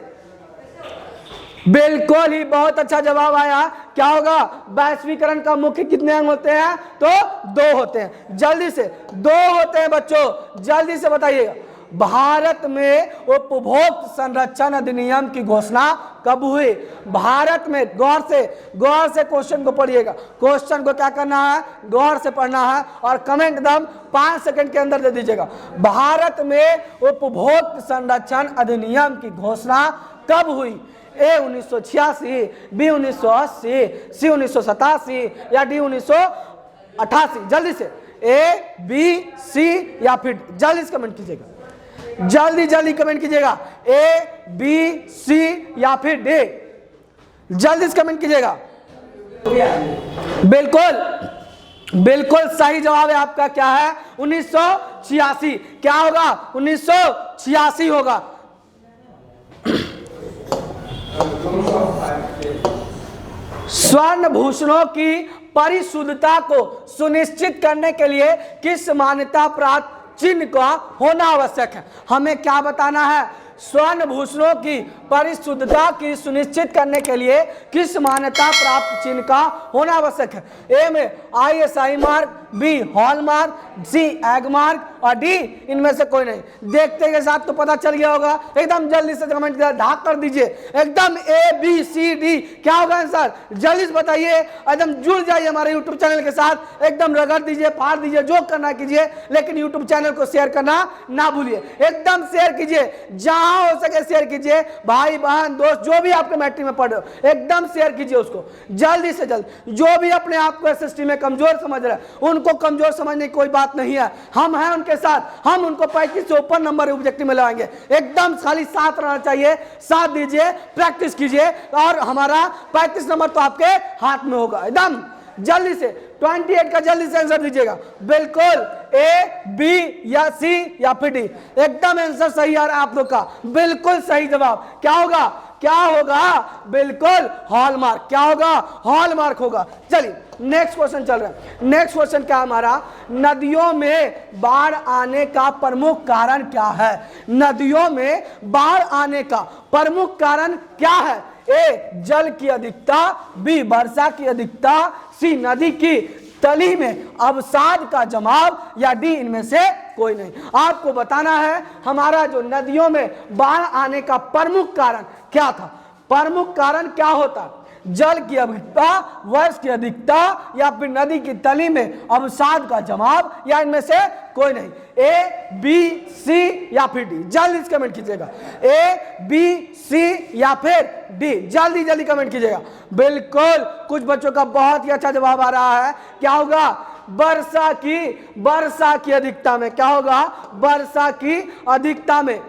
बिल्कुल ही बहुत अच्छा जवाब आया। क्या होगा? वैश्वीकरण का मुख्य कितने अंग होते हैं? तो 2 होते हैं। जल्दी से 2 होते हैं बच्चों, जल्दी से बताइएगा। भारत में उपभोक्ता संरक्षण अधिनियम की घोषणा कब हुई? भारत में, गौर से क्वेश्चन को पढ़िएगा। क्वेश्चन को क्या करना है? गौर से पढ़ना है और कमेंट एकदम 5 सेकंड के अंदर दे दीजिएगा। भारत में उपभोक्ता संरक्षण अधिनियम की घोषणा कब हुई? ए 1986, बी 1980, सी 1987 या डी 1988। जल्दी से ए बी सी या फिर, जल्दी से कमेंट कीजिएगा, जल्दी जल्दी कमेंट कीजिएगा। ए बी सी या फिर डी, जल्दी से कमेंट कीजिएगा। बिल्कुल बिल्कुल सही जवाब है आपका। क्या है? 1986। क्या होगा? 1986 होगा। स्वर्ण भूषणों की परिशुद्धता को सुनिश्चित करने के लिए किस मान्यता प्राप्त चिन्ह का होना आवश्यक है? हमें क्या बताना है? स्वर्ण भूषणों की परिशुद्धता की सुनिश्चित करने के लिए किस मान्यता प्राप्त चिन्ह का होना आवश्यक है? ए में ISI मार्क, बी हॉलमार्क, सी एग मार्क और डी इनमें से कोई नहीं। देखते के साथ तो पता चल गया होगा। एकदम जल्दी से कमेंट ढाक कर दीजिए, एकदम ए बी सी डी। क्या होगा आंसर? जल्दी से बताइए, एकदम जुड़ जाइए हमारे यूट्यूब चैनल के साथ। एकदम रगड़ दीजिए, फाड़ दीजिए, जो करना कीजिए, लेकिन यूट्यूब चैनल को शेयर करना ना भूलिए। एकदम शेयर कीजिए, जहां हो सके शेयर कीजिए। भाई बहन दोस्त जो भी आपके मैट्रिक में पढ़ रहे हो, एकदम शेयर कीजिए उसको जल्दी से जल्द। जो भी अपने आप को एसएसटी में कमजोर समझ रहे हैं, उनको कमजोर समझने की कोई बात नहीं है। हम हैं उनके साथ, हम उनको 35 से ऊपर नंबर ऑब्जेक्टिव में लगाएंगे। एकदम खाली साथ रहना चाहिए, साथ दीजिए, प्रैक्टिस कीजिए और हमारा 35 नंबर तो आपके हाथ में होगा। एकदम जल्दी से 28 का जल्दी से आंसर दीजिएगा। बिल्कुल ए बी या सी या फिर डी, एकदम आंसर सही आ रहा है आप लोग का, बिल्कुल सही जवाब। क्या होगा? क्या होगा? बिल्कुल हॉलमार्क। क्या होगा? हॉलमार्क होगा। चलिए नेक्स्ट क्वेश्चन चल रहा है। नेक्स्ट क्वेश्चन क्या हमारा? नदियों में बाढ़ आने का प्रमुख कारण क्या है? नदियों में बाढ़ आने का प्रमुख कारण क्या है? ए जल की अधिकता, बी वर्षा की अधिकता, सी नदी की तली में अवसाद का जमाव या डी इनमें से कोई नहीं। आपको बताना है हमारा जो नदियों में बाढ़ आने का प्रमुख कारण क्या था। प्रमुख कारण क्या होता? जल की अधिकता, वर्ष की अधिकता या फिर नदी की तली में अवसाद का जमाव या इनमें से कोई नहीं। ए, बी, सी या फिर डी, जल्दी से कमेंट कीजिएगा। ए, बी, सी या फिर डी, जल्दी जल्दी कमेंट कीजिएगा। बिल्कुल, कुछ बच्चों का बहुत ही अच्छा जवाब आ रहा है। क्या होगा? वर्षा की अधिकता में। क्या होगा? वर्षा की अधिकता में।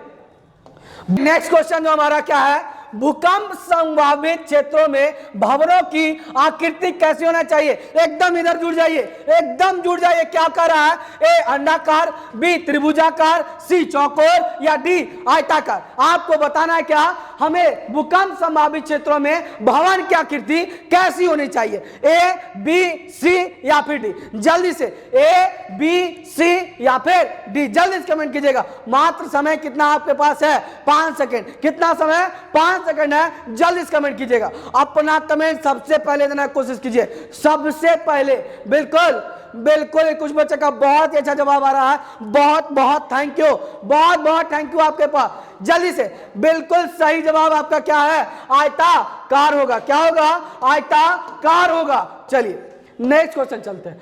नेक्स्ट क्वेश्चन जो हमारा क्या है, भूकंप संभावित क्षेत्रों में भवनों की आकृति कैसी होना चाहिए? एकदम इधर जुड़ जाइए, एकदम जुड़ जाइए। क्या कर रहा है? ए अंडाकार, बी त्रिभुजाकार, सी चौकोर या डी आयताकार। आपको बताना है क्या, हमें भूकंप संभावित क्षेत्रों में भवन की आकृति कैसी होनी चाहिए? ए, बी, सी या फिर डी, जल्दी से ए, बी, सी या फिर डी, जल्दी से कमेंट कीजिएगा। मात्र समय कितना आपके पास है? 5 सेकेंड। कितना समय? 5 सेकंड है। जल्दी से कमेंट कीजिएगा। अपना कमेंट सबसे पहले देना कोशिश कीजिए, सबसे पहले। बिल्कुल बिल्कुल, कुछ बच्चे का बहुत ही अच्छा जवाब आ रहा है। बहुत बहुत थैंक यू, बहुत बहुत थैंक यू आपके पास। जल्दी से, बिल्कुल सही जवाब आपका क्या है? आयताकार होगा। क्या होगा? आयताकार होगा। चलिए नेक्स्ट क्वेश्चन चलते हैं।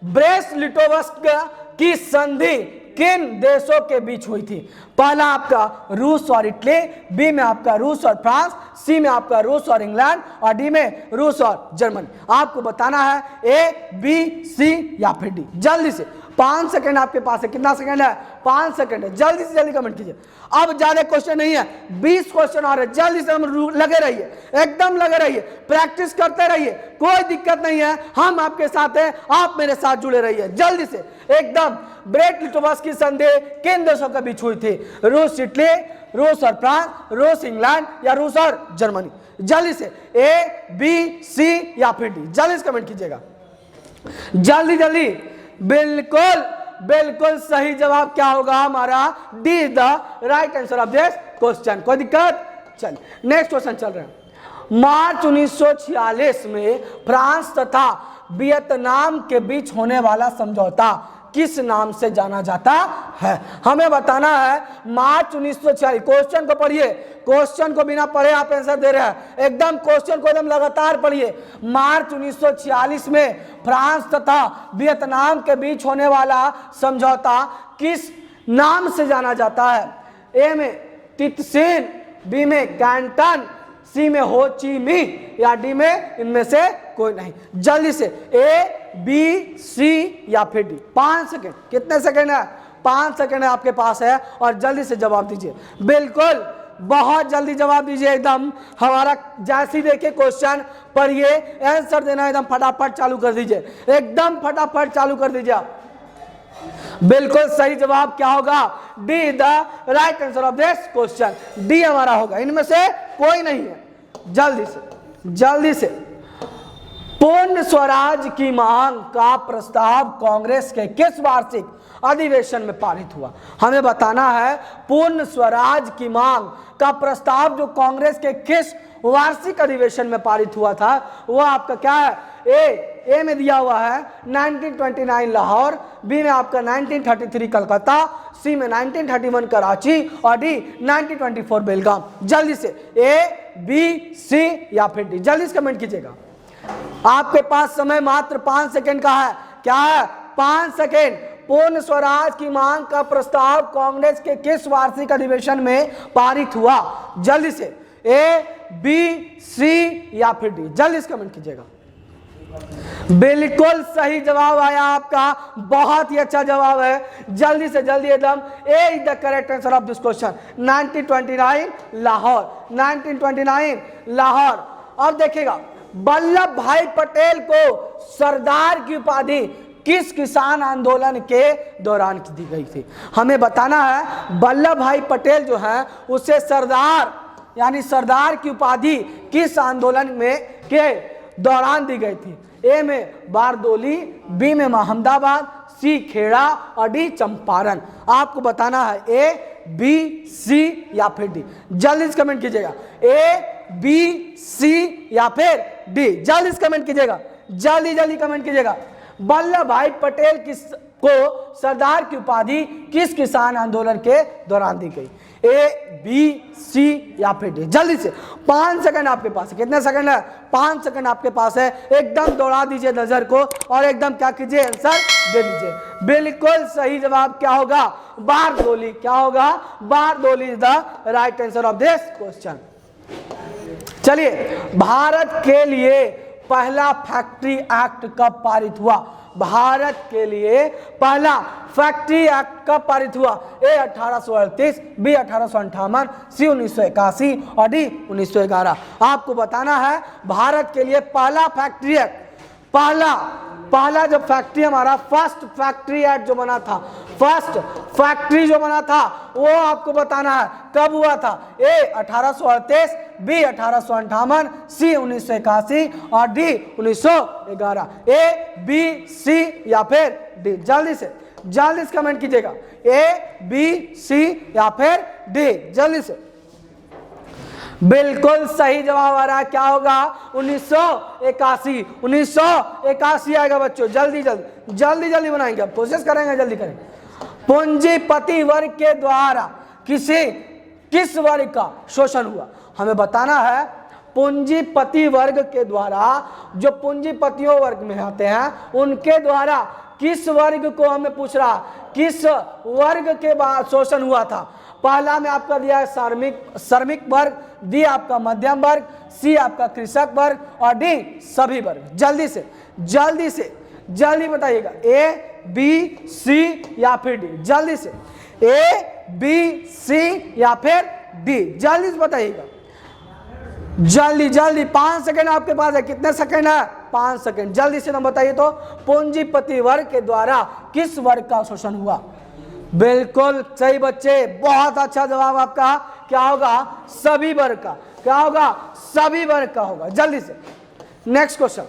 ब्रेस्ट-लिटोव्स्क की संधि किन देशों के बीच हुई थी? पहला आपका रूस और इटली, बी में आपका रूस और फ्रांस, सी में आपका रूस और इंग्लैंड और डी में रूस और जर्मनी। आपको बताना है ए, बी, सी या फिर डी। जल्दी से, 5 सेकंड आपके पास है। कितना सेकंड है? 5 सेकंड है। जल्दी से जल्दी कमेंट कीजिए। अब ज्यादा क्वेश्चन नहीं है, 20 क्वेश्चन आ रहे हैं। जल्दी से हम लगे रहिए, एकदम लगे रहिए, प्रैक्टिस करते रहिए, कोई दिक्कत नहीं है, हम आपके साथ हैं, आप मेरे साथ जुड़े रहिए। जल्दी से एकदम, ब्रेस्ट-लिटोव्स्क की संधि किन देशों के बीच हुई थी? रूस इटली, रूस और फ्रांस, रूस इंग्लैंड या रूस और जर्मनी। जल्दी से ए, बी, सी या फिर डी, जल्दी से कमेंट कीजिएगा। जल्दी जल्दी। बिल्कुल बिल्कुल सही जवाब क्या होगा हमारा? D is the right answer of this question. कोई दिक्कत? चलिए नेक्स्ट क्वेश्चन चल रहे हैं। मार्च 1946 में फ्रांस तथा वियतनाम के बीच होने वाला समझौता किस नाम से जाना जाता है? हमें बताना है मार्च 1946। क्वेश्चन को पढ़िए, क्वेश्चन को बिना पढ़े आप आंसर दे रहे हैं। एकदम क्वेश्चन को एकदम लगातार पढ़िए। मार्च 1946 में फ्रांस तथा वियतनाम के बीच होने वाला समझौता किस नाम से जाना जाता है? ए में तितसिन, बी में कैंटन, सी में हो ची मिन्ह या डी में इनमें से कोई नहीं। जल्दी से ए, बी, सी या फिर डी। 5 सेकेंड। कितने सेकेंड है? 5 सेकेंड है आपके पास है और जल्दी से जवाब दीजिए। बिल्कुल बहुत जल्दी जवाब दीजिए। एकदम हमारा जैसी देखिए क्वेश्चन पढ़िए, आंसर देना एकदम फटाफट चालू कर दीजिए, एकदम फटाफट चालू कर दीजिए। बिल्कुल सही जवाब क्या होगा? D the right answer of this question. D हमारा होगा, इनमें से कोई नहीं है। जल्दी से जल्दी से। पूर्ण स्वराज की मांग का प्रस्ताव कांग्रेस के किस वार्षिक अधिवेशन में पारित हुआ? हमें बताना है पूर्ण स्वराज की मांग का प्रस्ताव जो कांग्रेस के किस वार्षिक अधिवेशन में पारित हुआ था, वो आपका क्या है? ए में दिया हुआ है 1929 लाहौर, बी में आपका 1933 कलकत्ता, सी में 1931 कराची और डी 1924 बेलगाम। जल्दी से ए, बी, सी या फिर डी, जल्दी से कमेंट कीजिएगा। आपके पास समय मात्र 5 सेकेंड का है। क्या है? 5 सेकेंड। पूर्ण स्वराज की मांग का प्रस्ताव कांग्रेस के किस वार्षिक अधिवेशन में पारित हुआ? जल्दी से ए, बी, सी या फिर डी, जल्दी से कमेंट कीजिएगा। बिल्कुल सही जवाब आया आपका, बहुत ही अच्छा जवाब है। जल्दी से जल्दी एकदम, A is the correct answer of this question. 1929 Lahore, 1929 Lahore. अब देखिएगा, वल्लभ भाई पटेल को सरदार की उपाधि किस किसान आंदोलन के दौरान दी गई थी? हमें बताना है वल्लभ भाई पटेल जो है उसे सरदार यानी सरदार की उपाधि किस आंदोलन में के दौरान दी गई थी? ए में बारदोली, बी में अहमदाबाद, सी खेड़ा और डी चंपारण। आपको बताना है ए, बी, सी या फिर डी, जल्दी से कमेंट कीजिएगा। ए, बी, सी या फिर डी, जल्दी से कमेंट कीजिएगा, जल्दी जल्दी कमेंट कीजिएगा। वल्लभ भाई पटेल को सरदार की उपाधि किस किसान आंदोलन के दौरान दी गई? ए, बी, सी या फिर डी। जल्दी से 5 सेकंड आपके पास है। कितने सेकंड है? 5 सेकंड आपके पास है। एकदम दौड़ा दीजिए नजर को और एकदम क्या कीजिए, आंसर दे दीजिए। बिल्कुल सही जवाब क्या होगा? बारदोली। क्या होगा? Bardoli is the right answer of this question. चलिए, भारत के लिए पहला फैक्ट्री एक्ट कब पारित हुआ? भारत के लिए पहला फैक्ट्री एक्ट कब पारित हुआ? ए 1838, बी 1858, सी 1981 और डी 1911। आपको बताना है भारत के लिए पहला फैक्ट्री एक्ट, पहला जो फैक्ट्री हमारा फर्स्ट फैक्ट्री एक्ट जो बना था, फर्स्ट फैक्ट्री जो बना था वो आपको बताना है कब हुआ था। ए 1838, बी 1858, सी 1981 और डी 1911। ए, बी, सी या फिर डी। जल्दी से कमेंट कीजिएगा। ए, बी, सी या फिर डी। जल्दी से। बिल्कुल सही जवाब आ रहा है। क्या होगा? 1981। 1981 आएगा बच्चों। जल्दी बनाएंगे, अब कोशिश करेंगे, जल्दी करेंगे। पूंजीपति वर्ग के द्वारा किस वर्ग का शोषण हुआ? हमें बताना है पूंजीपति वर्ग के द्वारा, जो पूंजीपतियों वर्ग में आते हैं उनके द्वारा किस वर्ग को हमें पूछ रहा, किस वर्ग के बाद शोषण हुआ था। पहला में आपका दिया है श्रमिक वर्ग, डी आपका मध्यम वर्ग, सी आपका कृषक वर्ग और डी सभी वर्ग। जल्दी बताइएगा। ए, बी, सी या फिर डी। जल्दी से। ए, बी, सी या फिर डी। जल्दी से बताइएगा। जल्दी 5 सेकंड आपके पास है। कितने सेकंड है? 5 सेकंड। जल्दी से ना बताइए तो पूंजीपति वर्ग के द्वारा किस वर्ग का शोषण हुआ? बिल्कुल सही बच्चे, बहुत अच्छा जवाब आपका। क्या होगा? सभी वर्ग का। क्या होगा? सभी वर्ग का होगा। जल्दी से नेक्स्ट क्वेश्चन।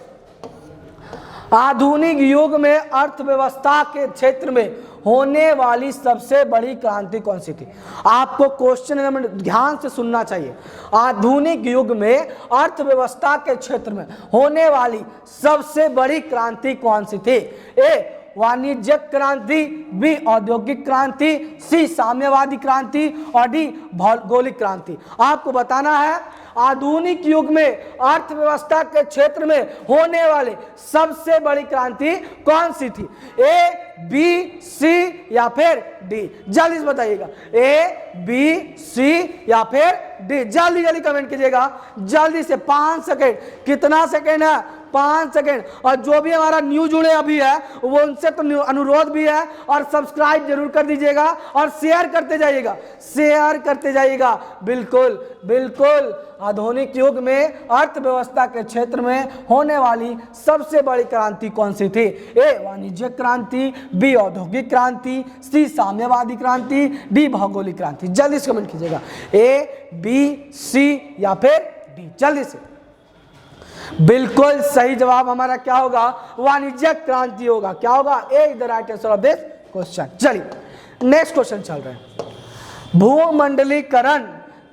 आधुनिक युग में अर्थव्यवस्था के क्षेत्र में होने वाली सबसे बड़ी क्रांति कौन सी थी? आपको क्वेश्चन ध्यान से सुनना चाहिए। आधुनिक युग में अर्थव्यवस्था के क्षेत्र में होने वाली सबसे बड़ी क्रांति कौन सी थी? ए, वाणिज्यिक क्रांति, बी औद्योगिक क्रांति, सी साम्यवादी क्रांति और डी भौगोलिक क्रांति। आपको बताना है आधुनिक युग में अर्थव्यवस्था के क्षेत्र में होने वाले सबसे बड़ी क्रांति कौन सी थी? ए, बी, सी या फिर डी। जल्दी से बताइएगा। ए, बी, सी या फिर डी। जल्दी कमेंट कीजिएगा। जल्दी से 5 सेकेंड। कितना सेकेंड है? 5 सेकेंड। और जो भी हमारा न्यू जुड़े अभी है वो उनसे तो अनुरोध भी है और सब्सक्राइब जरूर कर दीजिएगा और शेयर करते जाइएगा। बिल्कुल आधुनिक युग में अर्थव्यवस्था के क्षेत्र में होने वाली सबसे बड़ी क्रांति कौन सी थी? ए, वाणिज्यिक क्रांति, बी औद्योगिक क्रांति, सी साम्यवादी क्रांति, डी भौगोलिक क्रांति। जल्दी से कमेंट कीजिएगा। ए, बी, सी या फिर डी। जल्दी से। बिल्कुल सही जवाब हमारा क्या होगा? वाणिज्यिक क्रांति होगा। क्या होगा? A is the right answer of this question. चलिए नेक्स्ट क्वेश्चन चल रहे हैं। भूमंडलीकरण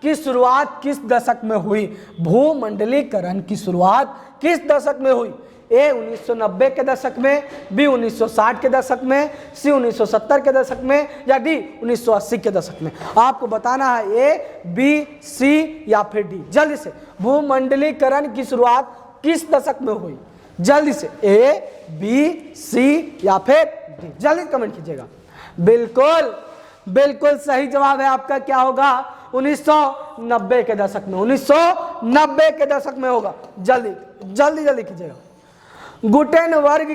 की शुरुआत किस दशक में हुई? भूमंडलीकरण की शुरुआत किस दशक में हुई? ए 1990 के दशक में, बी 1960 के दशक में, सी 1970 के दशक में या डी 1980 के दशक में। आपको बताना है ए, बी, सी या फिर डी। जल्दी से। भूमंडलीकरण की शुरुआत किस दशक में हुई? जल्दी से। ए, बी, सी या फिर डी। जल्दी कमेंट कीजिएगा। बिल्कुल सही जवाब है आपका। क्या होगा? 1990 के दशक में। 1990 के दशक में होगा। जल्दी कीजिएगा। गुटेनबर्ग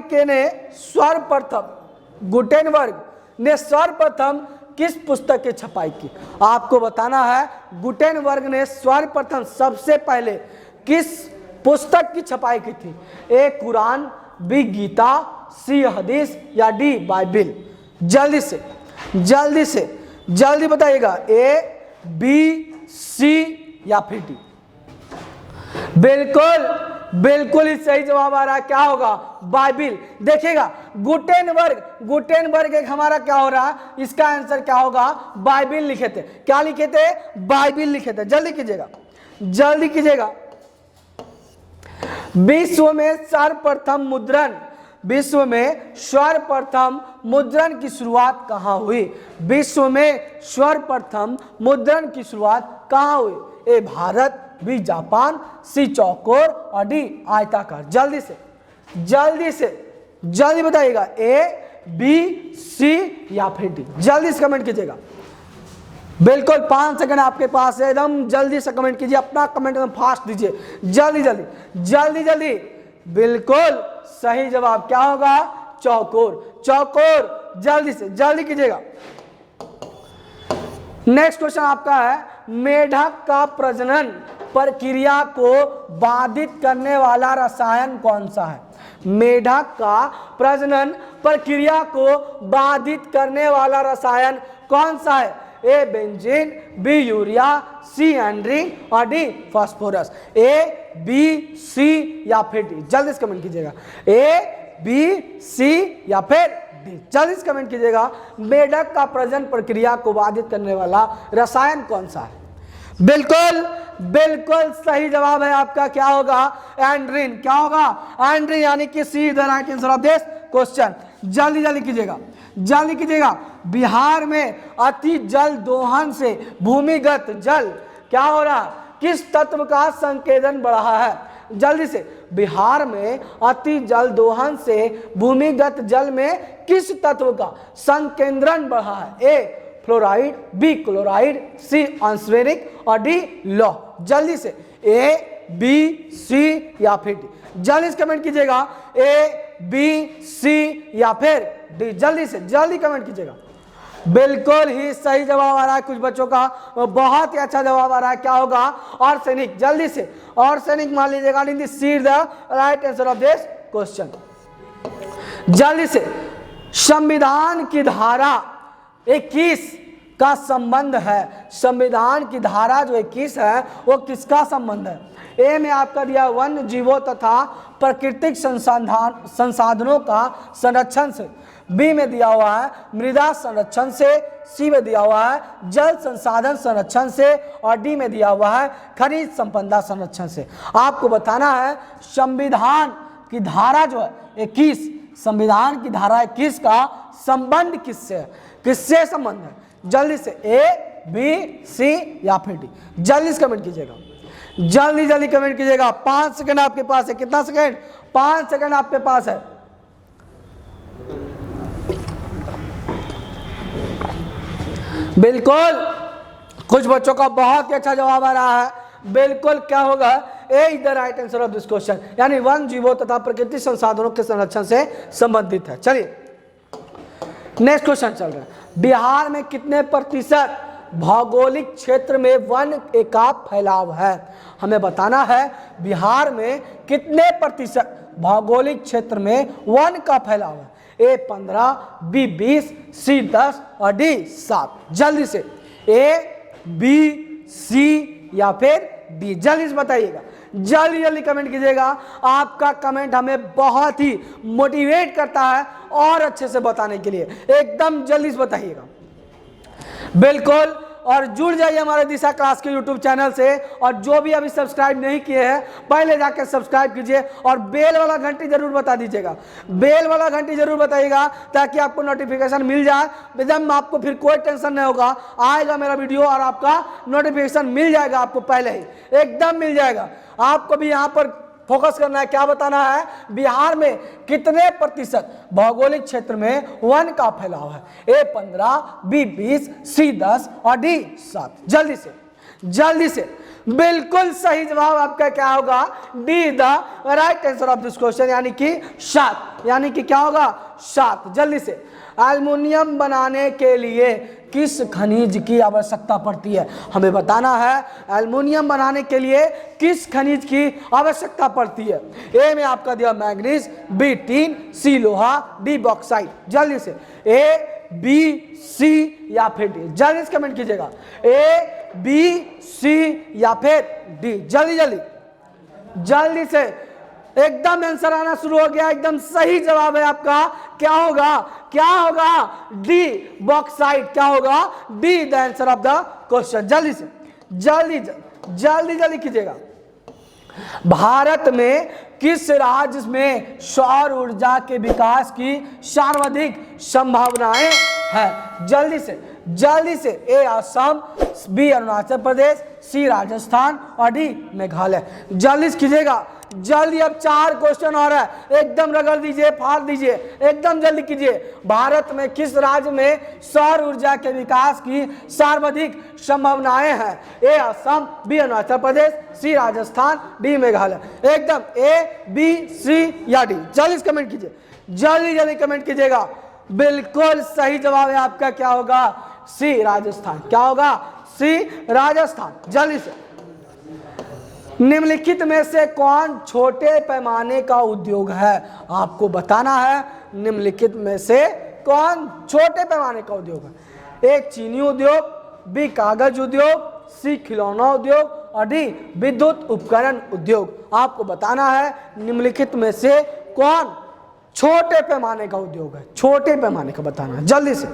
ने सर्वप्रथम किस पुस्तक की छपाई की? आपको बताना है गुटेनबर्ग ने सर्वप्रथम सबसे पहले किस पुस्तक की छपाई की थी? ए, कुरान, बी गीता, सी हदीस या डी बाइबिल। जल्दी बताइएगा। ए, बी, सी या फिर डी। बिल्कुल ही सही जवाब आ रहा है। क्या होगा? बाइबिल। देखिएगा गुटेनबर्ग एक हमारा क्या हो रहा है? इसका आंसर क्या होगा? बाइबिल लिखे थे। क्या लिखे थे? बाइबिल लिखे थे। जल्दी कीजिएगा। विश्व में सर्वप्रथम मुद्रण विश्व में सर्वप्रथम मुद्रण की शुरुआत कहाँ हुई? विश्व में सर्वप्रथम मुद्रण की शुरुआत कहाँ हुई? ए भारत, बी जापान, सी चौकोर और डी आयताकार। जल्दी से जल्दी बताइएगा, ए बी सी या फिर डी। जल्दी से कमेंट कीजिएगा। बिल्कुल 5 सेकंड आपके पास है, एकदम जल्दी से कमेंट कीजिए, अपना कमेंट एकदम फास्ट दीजिए, जल्दी। बिल्कुल सही जवाब क्या होगा? चौकोर। जल्दी कीजिएगा। नेक्स्ट क्वेश्चन आपका है, मेढक का प्रजनन प्रक्रिया को बाधित करने वाला रसायन कौन सा है? मेढक का प्रजनन प्रक्रिया को बाधित करने वाला रसायन कौन सा है? A benzene, B urea, C endrin और D phosphorus. A B C या फिर डी। जल्दी से कमेंट कीजिएगा, ए बी सी या फिर डी। जल्दी से कमेंट कीजिएगा। मेढक का प्रजनन प्रक्रिया को बाधित करने वाला रसायन कौन सा है? बिल्कुल सही जवाब है आपका, क्या होगा? एंड्रीन। क्या होगा? एंड्रीन, यानी कि see the right answer of this question. जल्दी कीजिएगा। बिहार में अति जल दोहन से भूमिगत जल क्या हो रहा? किस तत्व का संकेंद्रण बढ़ रहा है? जल्दी से, बिहार में अति जल दोहन से भूमिगत जल में किस तत्व का संकेंद्रण बढ़ रहा है? ए फ्लोराइड, बी क्लोराइड, सी आर्सेनिक और डी लौह। जल्दी से, ए बी सी या फिर डी। जल्दी से कमेंट कीजिएगा, ए बी सी या फिर डी। जल्दी कमेंट कीजिएगा। बिल्कुल ही सही जवाब आ रहा है कुछ बच्चों का, बहुत ही अच्छा जवाब आ रहा है, क्या होगा? आर्सेनिक। जल्दी से आर्सेनिक मान लीजिएगा, see the right answer of this question. जल्दी से, संविधान की धारा 21 का संबंध है। संविधान की धारा जो 21 है वो किसका संबंध है? ए में आपका दिया वन्य जीवों तथा प्राकृतिक संसाधनों का संरक्षण से, बी में दिया हुआ है मृदा संरक्षण से, सी में दिया हुआ है जल संसाधन संरक्षण से और डी में दिया हुआ है खनिज संपदा संरक्षण से। आपको बताना है संविधान की धारा जो है 21, संविधान की धारा 21 का संबंध किससे संबंध है? जल्दी से, ए बी सी या फिर डी। जल्दी से कमेंट कीजिएगा, जल्दी कमेंट कीजिएगा। 5 सेकंड आपके पास है। कितना सेकंड? 5 सेकंड आपके पास है। बिल्कुल कुछ बच्चों का बहुत ही अच्छा जवाब आ रहा है। बिल्कुल क्या होगा? A is the right answer of this question, यानी वन जीवों तथा प्राकृतिक संसाधनों के संरक्षण से संबंधित है। चलिए नेक्स्ट क्वेश्चन चल रहा है। बिहार में कितने प्रतिशत भौगोलिक क्षेत्र में वन का फैलाव है? हमें बताना है बिहार में कितने प्रतिशत भौगोलिक क्षेत्र में वन का फैलाव है? ए 15, बी 20, सी 10 और डी 7। जल्दी से, ए बी सी या फिर डी। जल्दी से बताइएगा, जल्दी कमेंट कीजिएगा। आपका कमेंट हमें बहुत ही मोटिवेट करता है और अच्छे से बताने के लिए। एकदम जल्दी से बताइएगा। बिल्कुल, और जुड़ जाइए हमारे दिशा क्लास के यूट्यूब चैनल से। और जो भी अभी सब्सक्राइब नहीं किए हैं पहले जाकर सब्सक्राइब कीजिए और बेल वाला घंटी जरूर बता दीजिएगा। बेल वाला घंटी जरूर बताइएगा ताकि आपको नोटिफिकेशन मिल जाए। एकदम आपको फिर कोई टेंशन नहीं होगा, आएगा मेरा वीडियो और आपका नोटिफिकेशन मिल जाएगा, आपको पहले ही एकदम मिल जाएगा। आपको भी यहाँ पर फोकस करना है, क्या बताना है? बिहार में कितने प्रतिशत भौगोलिक क्षेत्र में वन का फैलाव है? ए 15, बी 20, सी 10 और डी 7। जल्दी से बिल्कुल सही जवाब आपका क्या होगा? D the right answer of this question, यानी कि 7। यानी कि क्या होगा? 7। जल्दी से, एल्युमिनियम बनाने के लिए किस खनिज की आवश्यकता पड़ती है? हमें बताना है एल्युमिनियम बनाने के लिए किस खनिज की आवश्यकता पड़ती है। ए में आपका दिया मैग्नीज, बी टीन, सी लोहा, डी बॉक्साइट। जल्दी से, ए बी सी या फिर डी। जल्दी से कमेंट कीजिएगा, ए बी सी या फिर डी। जल्दी से, एकदम आंसर आना शुरू हो गया। एकदम सही जवाब है आपका, क्या होगा? D bauxite. क्या होगा? D the answer of the question. जल्दी से, जल्दी कीजिएगा। भारत में किस राज्य में सौर ऊर्जा के विकास की सर्वाधिक संभावनाएं हैं? जल्दी से ए असम, बी अरुणाचल प्रदेश, सी राजस्थान और डी मेघालय। जल्दी से कीजिएगा, जल्दी। अब 4 क्वेश्चन और है, एकदम रगड़ दीजिए, फाड़ दीजिए, एकदम जल्दी कीजिए। भारत में किस राज्य में सौर ऊर्जा के विकास की सर्वाधिक संभावनाएं हैं? ए असम, बी अरुणाचल प्रदेश, सी राजस्थान, डी मेघालय। एकदम ए, बी, सी या डी। जल्दी से कमेंट कीजिए, जल्दी कमेंट कीजिएगा। बिल्कुल सही जवाब है आपका, क्या होगा? सी राजस्थान। क्या होगा? सी राजस्थान। जल्दी से। निम्नलिखित में से कौन छोटे पैमाने का उद्योग है? आपको बताना है निम्नलिखित में से कौन छोटे पैमाने का उद्योग है। ए चीनी उद्योग, बी कागज उद्योग, सी खिलौना उद्योग और डी विद्युत उपकरण उद्योग। आपको बताना है निम्नलिखित में से कौन छोटे पैमाने का उद्योग है। छोटे पैमाने का बताना है, जल्दी से,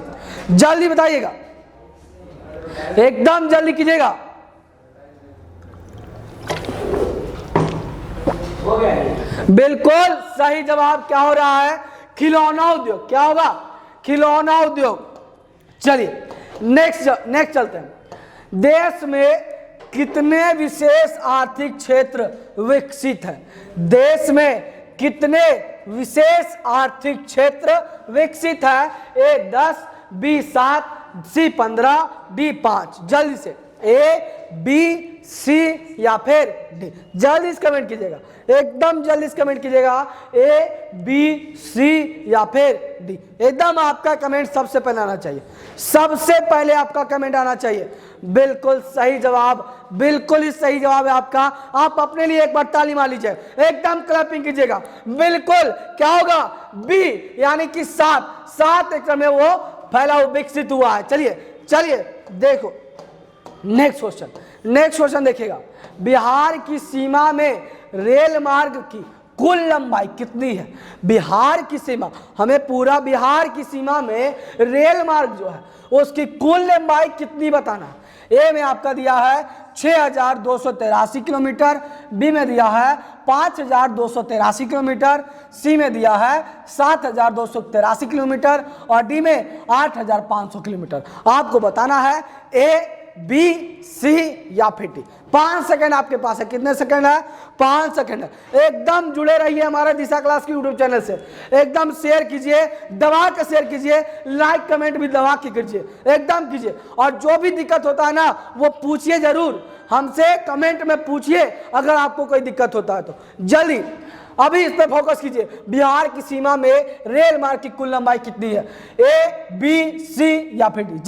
जल्दी बताइएगा, एकदम जल्दी कीजिएगा। बिल्कुल सही जवाब क्या हो रहा है? खिलौना उद्योग। क्या होगा? खिलौना उद्योग। चलिए नेक्स्ट चलते हैं। देश में कितने विशेष आर्थिक क्षेत्र विकसित हैं? देश में कितने विशेष आर्थिक क्षेत्र विकसित है? ए 10, बी 7, सी 15, डी 5। जल्दी से ए, बी, सी या फिर डी। जल्दी से कमेंट कीजिएगा, एकदम जल्दी से कमेंट कीजिएगा। ए, बी, सी या फिर डी। एकदम आपका कमेंट सबसे पहले आना चाहिए, सबसे पहले आपका कमेंट आना चाहिए। बिल्कुल सही जवाब, बिल्कुल ही सही जवाब है आपका। आप अपने लिए एक बार ताली मार लीजिए, एकदम क्लैपिंग कीजिएगा। बिल्कुल क्या होगा? बी, यानी कि 7 एकड़ में वो फैला हुआ विकसित हुआ है। चलिए देखो नेक्स्ट क्वेश्चन देखिएगा। बिहार की सीमा में रेल मार्ग की कुल लंबाई कितनी है? बिहार की सीमा, हमें पूरा बिहार की सीमा में रेल मार्ग जो है उसकी कुल लंबाई कितनी बताना है। ए में आपका दिया है 6283 किलोमीटर, बी में दिया है 5283 किलोमीटर, सी में दिया है 7283 किलोमीटर और डी में 8500 किलोमीटर। आपको बताना है ए, बी, सी या फिर डी। 5 सेकंड आपके पास है। कितने सेकंड है? 5 सेकंड है। एकदम जुड़े रहिए हमारे दिशा क्लास की यूट्यूब चैनल से। एकदम शेयर कीजिए, दबा के शेयर कीजिए, लाइक कमेंट भी दबा के कीजिए, एकदम कीजिए। और जो भी दिक्कत होता है ना वो पूछिए जरूर हमसे, कमेंट में पूछिए अगर आपको कोई दिक्कत होता है तो। जल्दी अभी इस पे फोकस कीजिए। बिहार की सीमा में रेल मार्ग की कुल लंबाई कितनी है? ए, बी, सी या फिर डी।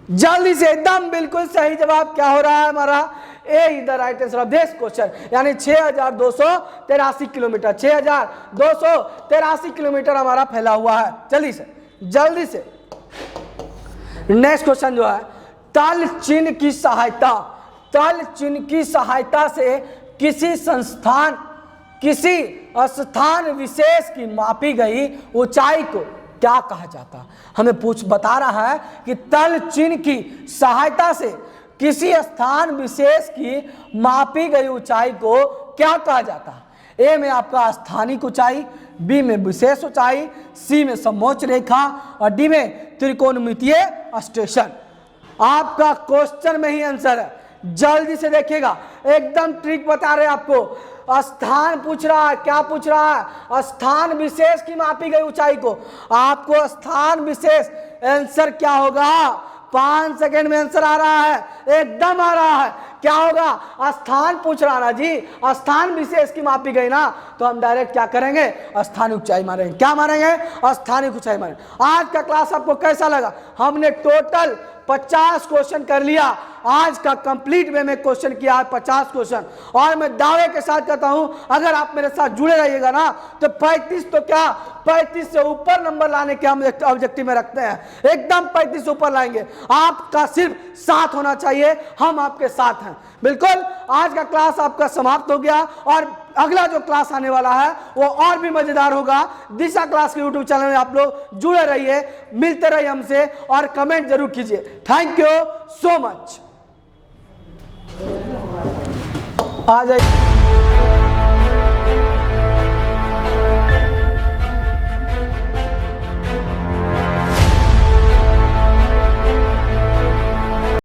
जल्दी से एकदम बिल्कुल सही जवाब क्या हो रहा है हमारा? A is the right answer of this question, यानी 6283 किलोमीटर, 6283 किलोमीटर हमारा फैला हुआ है। जल्दी से नेक्स्ट क्वेश्चन जो है, तल चिन्ह की सहायता से किसी स्थान विशेष की मापी गई ऊंचाई को क्या कहा जाता है? हमें बता रहा है कि तल चिन्ह की सहायता से किसी स्थान विशेष की मापी गई ऊंचाई को क्या कहा जाता है? ए में आपका स्थानिक ऊंचाई, बी में विशेष ऊंचाई, सी में समोच्च रेखा और डी में त्रिकोणमितीय स्टेशन। आपका क्वेश्चन में ही आंसर है, जल्दी से देखिएगा। एकदम ट्रिक बता रहे हैं आपको। स्थान पूछ रहा है, क्या पूछ रहा है? स्थान विशेष की मापी गई ऊंचाई को। आपको स्थान विशेष आंसर क्या होगा? 5 सेकंड में आंसर आ रहा है, एकदम आ रहा है। क्या होगा? स्थान पूछ रहा ना जी, स्थान विशेष की मापी गई ना, तो हम डायरेक्ट क्या करेंगे? स्थानिक ऊंचाई मारेंगे। क्या मारेंगे? स्थानिक ऊंचाई मारेंगे। आज का क्लास आपको कैसा लगा? हमने टोटल 50 क्वेश्चन कर लिया। आज का कंप्लीट वे में क्वेश्चन किया है 50 क्वेश्चन, और मैं दावे के साथ कहता हूं अगर आप मेरे साथ जुड़े रहिएगा ना तो 35 तो क्या 35 से ऊपर नंबर लाने के हम ऑब्जेक्टिव में रखते हैं। एकदम 35 से ऊपर लाएंगे। आपका सिर्फ साथ होना चाहिए, हम आपके साथ हैं। बिल्कुल आज का क्लास आपका समाप्त हो गया और अगला जो क्लास आने वाला है वो और भी मजेदार होगा। दिशा क्लास के यूट्यूब चैनल में आप लोग जुड़े रहिए, मिलते रहिए हमसे और कमेंट जरूर कीजिए। Thank you so much. आ जाइए।